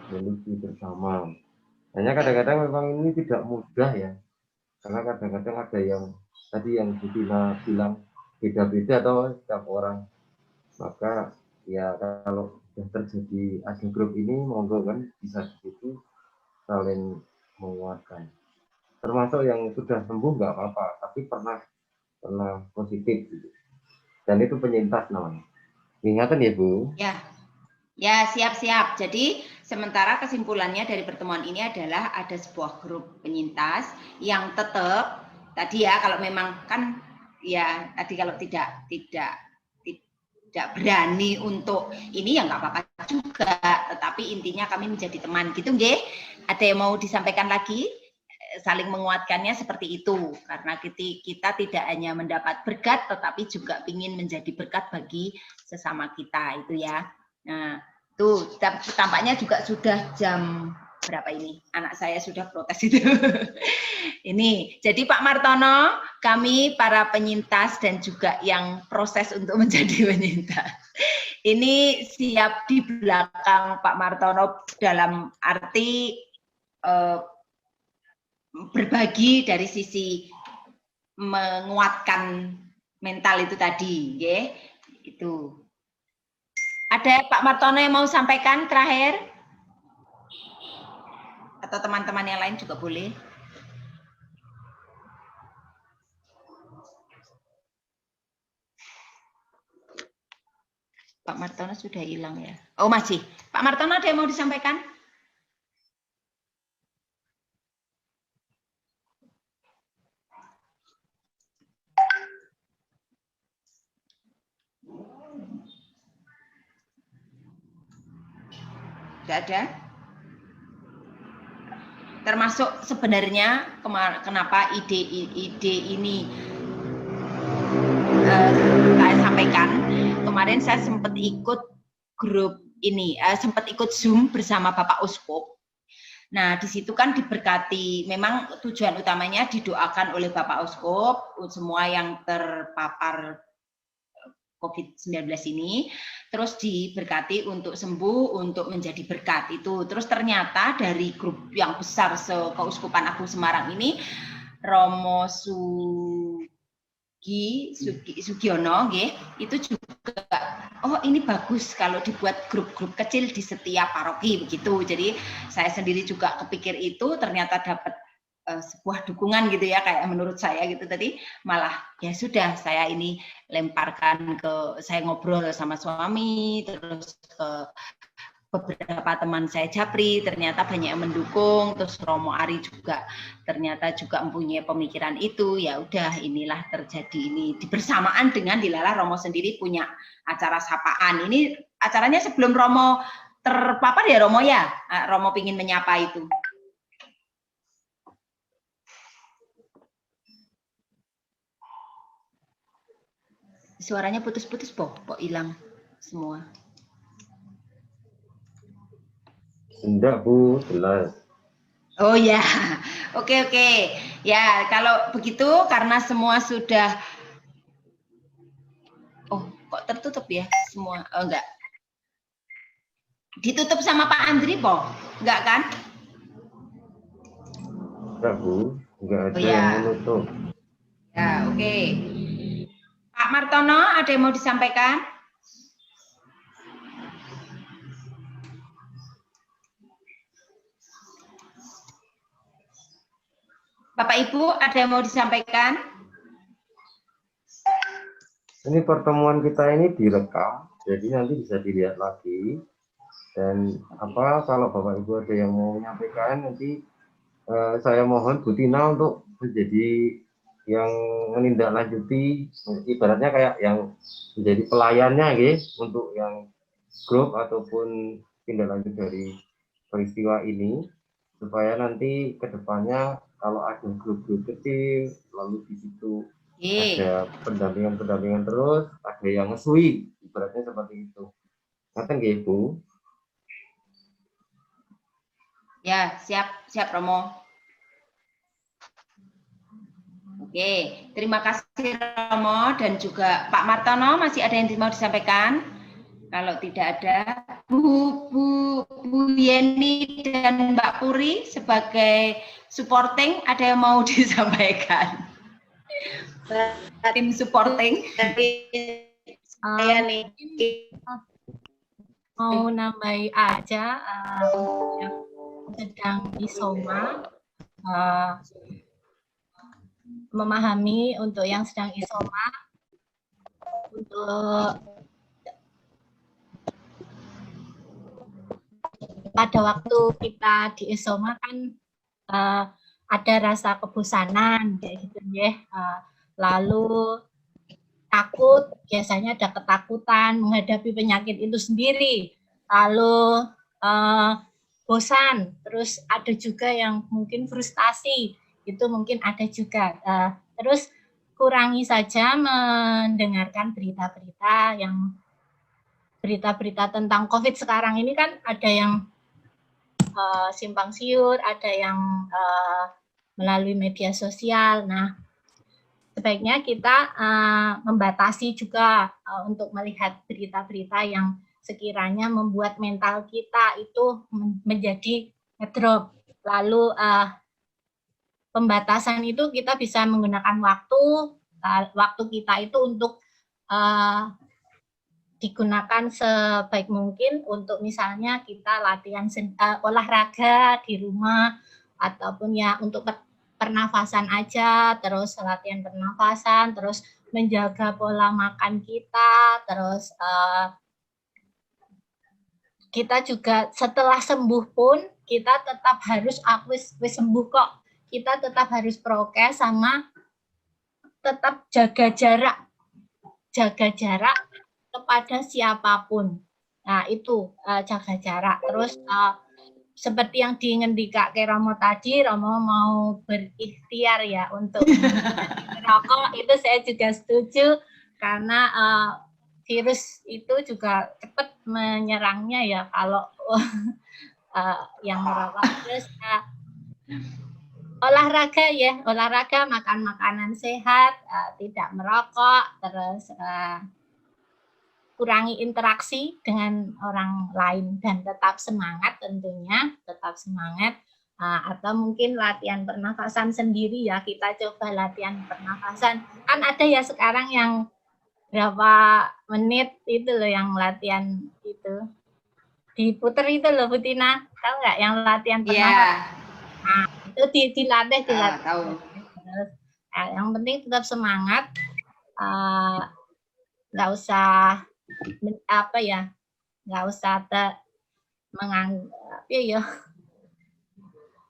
miliki bersama. Hanya kadang-kadang memang ini tidak mudah ya, karena kadang-kadang ada yang tadi yang Bu Tina bilang beda-beda atau setiap orang. Maka ya kalau sudah terjadi ada grup ini, monggo kan bisa begitu saling menguatkan. Termasuk yang sudah sembuh nggak apa-apa, tapi pernah positif gitu. Dan itu penyintas namanya. Ingatan ya Bu? Ya, siap-siap. Jadi sementara kesimpulannya dari pertemuan ini adalah ada sebuah grup penyintas yang tetap tadi ya, kalau memang kan ya tadi kalau tidak berani untuk ini ya nggak apa-apa juga, tetapi intinya kami menjadi teman gitu nggih. Ada yang mau disampaikan lagi? Saling menguatkannya seperti itu, karena kita tidak hanya mendapat berkat tetapi juga ingin menjadi berkat bagi sesama kita itu ya. Nah, tuh tampaknya juga sudah jam berapa ini? Anak saya sudah protes itu. Ini, jadi Pak Martono, kami para penyintas dan juga yang proses untuk menjadi penyintas. Ini siap di belakang Pak Martono dalam arti berbagi dari sisi menguatkan mental itu tadi, ya. Itu. Ada Pak Martono yang mau sampaikan terakhir? Atau teman-teman yang lain juga boleh. Pak Martono sudah hilang ya? Oh masih. Pak Martono ada yang mau disampaikan? Tidak ada. Termasuk sebenarnya kenapa ide ini saya sampaikan. Kemarin saya sempat ikut grup ini, sempat ikut Zoom bersama Bapak Uskup. Nah, di situ kan diberkati, memang tujuan utamanya didoakan oleh Bapak Uskup, semua yang terpapar COVID-19 ini, terus diberkati untuk sembuh, untuk menjadi berkat itu. Terus ternyata dari grup yang besar Keuskupan Agung Semarang ini, Romo Sugiono, itu juga, oh ini bagus kalau dibuat grup-grup kecil di setiap paroki begitu. Jadi saya sendiri juga kepikir itu, ternyata dapat sebuah dukungan gitu ya, kayak menurut saya gitu. Tadi malah ya sudah, saya ini lemparkan saya ngobrol sama suami, terus ke beberapa teman saya Japri, ternyata banyak yang mendukung. Terus Romo Ari juga ternyata juga mempunyai pemikiran itu. Ya udah, inilah terjadi ini bersamaan dengan Dilalah Romo sendiri punya acara sapaan. Ini acaranya sebelum Romo terpapar ya Romo ya, Romo pingin menyapa itu. Suaranya putus-putus, kok hilang semua. Enggak Bu, jelas. Oh ya, oke. Ya kalau begitu karena semua sudah, oh kok tertutup ya semua? Oh enggak, ditutup sama Pak Andri, enggak kan? Enggak Bu, enggak ada yang menutup. Ya oke. Pak Martono, ada yang mau disampaikan? Bapak Ibu, ada yang mau disampaikan? Ini pertemuan kita ini direkam, jadi nanti bisa dilihat lagi. Dan kalau Bapak Ibu ada yang mau menyampaikan, nanti saya mohon Bu Tina untuk menjadi yang menindaklanjuti, ibaratnya kayak yang menjadi pelayannya untuk yang grup ataupun tindak lanjut dari peristiwa ini, supaya nanti kedepannya kalau ada grup-grup kecil, lalu di situ ada pendampingan terus, ada yang ngesui, ibaratnya seperti itu. Ngaten nggih Bu? Ya, siap Romo. Oke, terima kasih Romo dan juga Pak Martono, masih ada yang mau disampaikan? Kalau tidak ada, Bu Yeni dan Mbak Puri sebagai supporting, ada yang mau disampaikan? Tim supporting. Saya nih mau nambahin aja yang sedang isoma, memahami untuk yang sedang isoma, untuk pada waktu kita di isoma kan ada rasa kebosanan kayak gitu ya, lalu takut, biasanya ada ketakutan menghadapi penyakit itu sendiri, lalu bosan, terus ada juga yang mungkin frustasi, itu mungkin ada juga. Terus kurangi saja mendengarkan berita-berita tentang COVID sekarang ini kan ada yang simpang siur, ada yang melalui media sosial. Nah, sebaiknya kita membatasi juga untuk melihat berita-berita yang sekiranya membuat mental kita itu menjadi ngedrop. Lalu pembatasan itu kita bisa menggunakan waktu kita itu untuk digunakan sebaik mungkin untuk misalnya kita latihan olahraga di rumah, ataupun ya untuk pernafasan aja, terus latihan pernafasan, terus menjaga pola makan kita, terus kita juga setelah sembuh pun kita tetap harus wis sembuh kok, kita tetap harus prokes sama tetap jaga jarak kepada siapapun. Nah itu jaga jarak. Terus seperti yang diinginkan Kak Romo tadi, Romo mau berikhtiar ya untuk merokok, itu saya juga setuju karena virus itu juga cepat menyerangnya ya kalau yang merokok. Terus olahraga, makan makanan sehat, tidak merokok, terus kurangi interaksi dengan orang lain dan tetap semangat tentunya, tetap semangat. Atau mungkin latihan pernafasan sendiri ya, kita coba latihan pernafasan. Kan ada ya sekarang yang berapa menit itu loh yang latihan itu. Diputer itu loh Bu Tina, tahu nggak yang latihan pernafasan? Nah, itu dilatih. Terus, yang penting tetap semangat, nggak usah nggak usah menganggap ya,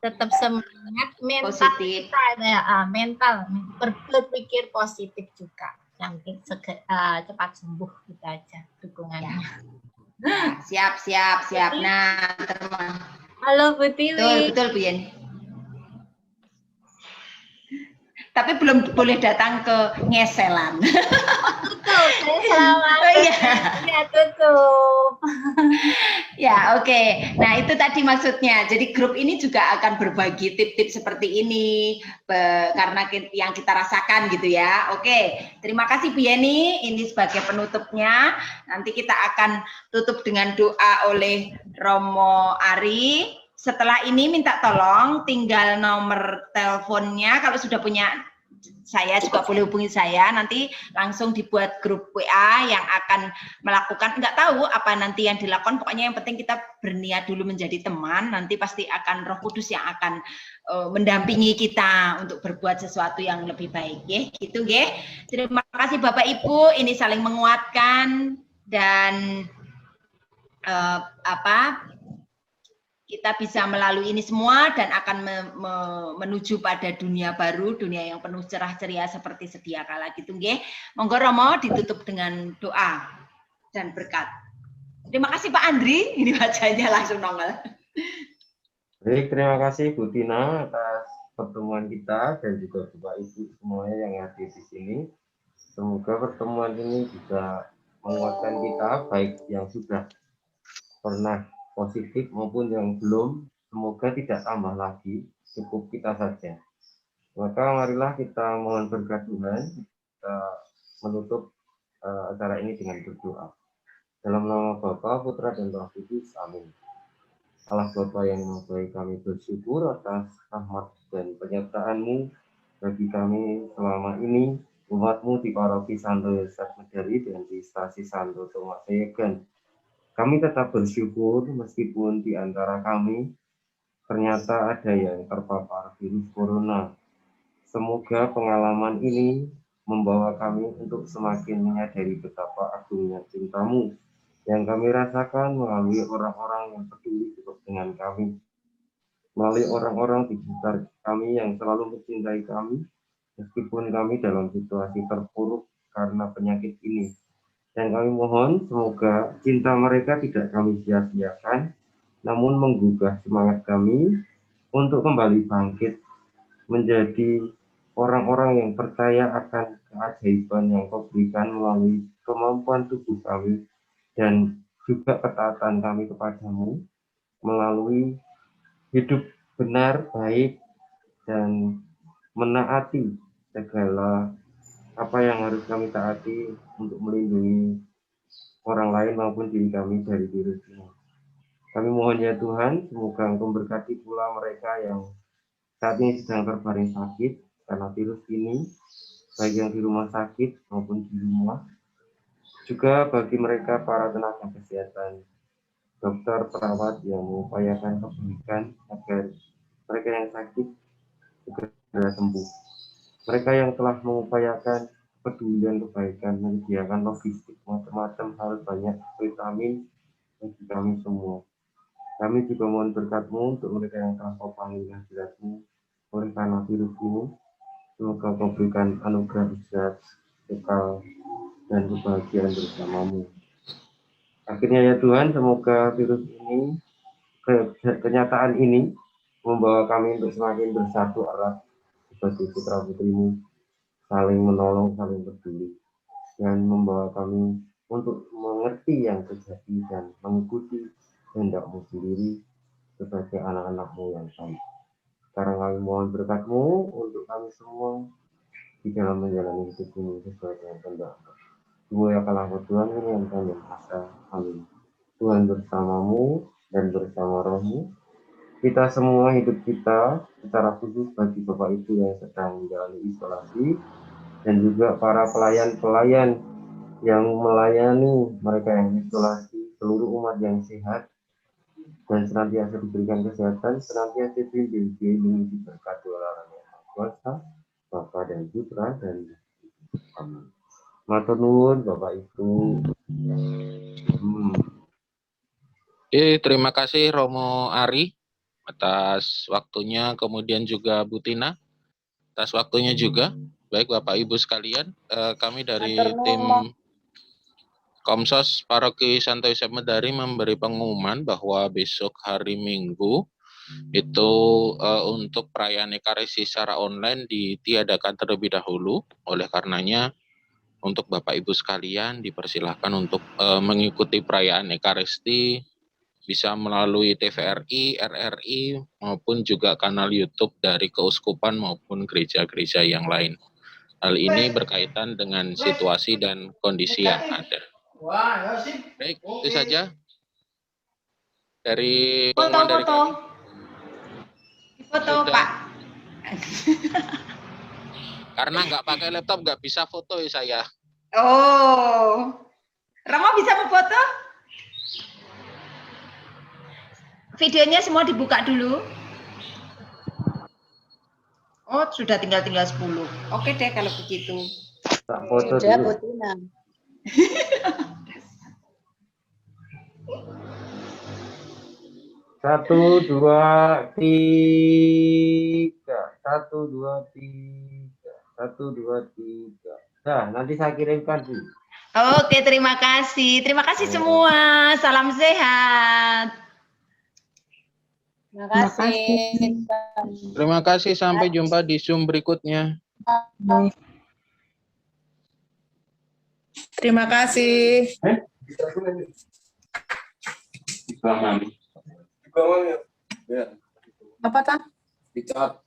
tetap semangat, mental positif. Mental berpikir positif juga, yang cepat sembuh kita aja dukungannya. Ya. Siap. Nah, halo Bu Tiwi. Betul Bu Yeni. Tapi belum boleh datang ke ngeselan. Tutup, tutup. Ya, oke. Nah, itu tadi maksudnya. Jadi grup ini juga akan berbagi tip-tip seperti ini karena yang kita rasakan gitu ya. Oke, terima kasih Bu Yeni. Ini sebagai penutupnya. Nanti kita akan tutup dengan doa oleh Romo Ari. Setelah ini minta tolong tinggal nomor teleponnya, kalau sudah punya saya juga boleh hubungi saya, nanti langsung dibuat grup WA yang akan melakukan, nggak tahu apa nanti yang dilakukan, pokoknya yang penting kita berniat dulu menjadi teman, nanti pasti akan Roh Kudus yang akan mendampingi kita untuk berbuat sesuatu yang lebih baik, ya, gitu, ya. Terima kasih Bapak Ibu, ini saling menguatkan dan kita bisa melalui ini semua dan akan menuju pada dunia baru, dunia yang penuh cerah ceria seperti sedia kala gitu nggih. Monggo Romo ditutup dengan doa dan berkat. Terima kasih Pak Andri, ini wajahnya langsung nongol. Baik, terima kasih Bu Tina atas pertemuan kita dan juga Bapak Ibu semuanya yang hadir di sini. Semoga pertemuan ini bisa menguatkan kita, baik yang sudah pernah positif maupun yang belum semoga tidak tambah lagi, cukup kita saja. Maka marilah kita mohon berkat Tuhan, kita menutup acara ini dengan berdoa. Dalam nama Bapa, Putra, dan Roh Kudus. Amin. Allah Bapa yang Maha Baik, kami bersyukur atas rahmat dan penyertaan-Mu bagi kami selama ini, umat-Mu di Paroki Santo Yosef Medari dan di Stasi Santo Thomas Yegan. Kami tetap bersyukur meskipun di antara kami ternyata ada yang terpapar virus corona. Semoga pengalaman ini membawa kami untuk semakin menyadari betapa agungnya cinta-Mu yang kami rasakan melalui orang-orang yang peduli dengan kami, melalui orang-orang di sekitar kami yang selalu mencintai kami, meskipun kami dalam situasi terpuruk karena penyakit ini. Dan kami mohon semoga cinta mereka tidak kami sia-siakan, namun menggugah semangat kami untuk kembali bangkit menjadi orang-orang yang percaya akan keajaiban yang Kau berikan melalui kemampuan tubuh kami dan juga ketaatan kami kepadamu melalui hidup benar, baik, dan menaati segala apa yang harus kami taati untuk melindungi orang lain maupun diri kami dari virus ini. Kami mohon ya Tuhan, semoga Engkau memberkati pula mereka yang saat ini sedang terbaring sakit karena virus ini, baik yang di rumah sakit maupun di rumah. Juga bagi mereka para tenaga kesehatan, dokter, perawat yang mengupayakan kebaikan agar mereka yang sakit segera sembuh. Mereka yang telah mengupayakan kepedulian kebaikan, menyediakan logistik macam-macam hal banyak vitamin bagi kami semua. Kami juga mohon berkat-Mu untuk mereka yang telah Kau panggil hadirat-Mu oleh karena virus ini. Semoga Kau berikan anugerah izat, kekal, dan kebahagiaan bersama-Mu. Akhirnya ya Tuhan, semoga virus ini, kenyataan ini membawa kami untuk semakin bersatu erat sebagai putra-putri-Mu, saling menolong, saling peduli, dan membawa kami untuk mengerti yang terjadi dan mengikuti kehendak-Mu sendiri sebagai anak-anak-Mu yang baik. Sekarang kami mohon berkat-Mu untuk kami semua di dalam menjalani hidup ini sesuai dengan kehendak-Mu. Muliakanlah Tuhan yang kami asa. Amin. Tuhan bersamamu dan bersama Roh-Mu. Kita semua hidup kita secara khusus bagi Bapak Ibu yang sedang menjalani isolasi dan juga para pelayan-pelayan yang melayani mereka yang isolasi, seluruh umat yang sehat dan senantiasa diberikan kesehatan, senantiasa dibimbing, diberkati oleh Allah yang Maha Kuasa, Bapa dan Putra dan Amin. Matur nuwun Bapak Ibu. Terima kasih Romo Ari atas waktunya, kemudian juga Bu Tina atas waktunya juga. Baik Bapak Ibu sekalian, kami dari tim Komsos Paroki Santo Yosef Medari memberi pengumuman bahwa besok hari Minggu itu untuk perayaan Ekaristi secara online ditiadakan terlebih dahulu. Oleh karenanya untuk Bapak Ibu sekalian dipersilahkan untuk mengikuti perayaan Ekaristi bisa melalui TVRI, RRI maupun juga kanal YouTube dari keuskupan maupun gereja-gereja yang lain. Hal ini berkaitan dengan situasi dan kondisi yang ada. Baik, itu saja dari pengumuman dari kami. Foto Pak. Karena nggak pakai laptop nggak bisa foto ya saya. Oh, Rama bisa memfoto? Videonya semua dibuka dulu. Oh, sudah tinggal 10. Oke deh kalau begitu. Tak foto Sudah, dulu. Bu Tina. Satu, dua, tiga. Satu, dua, tiga. Satu, dua, tiga. Nah, nanti saya kirimkan sih. Oke, terima kasih. Terima kasih semua. Salam sehat. Terima kasih. Terima kasih, sampai jumpa di Zoom berikutnya. Terima kasih. Selamat. Apa, Tan? Dicot.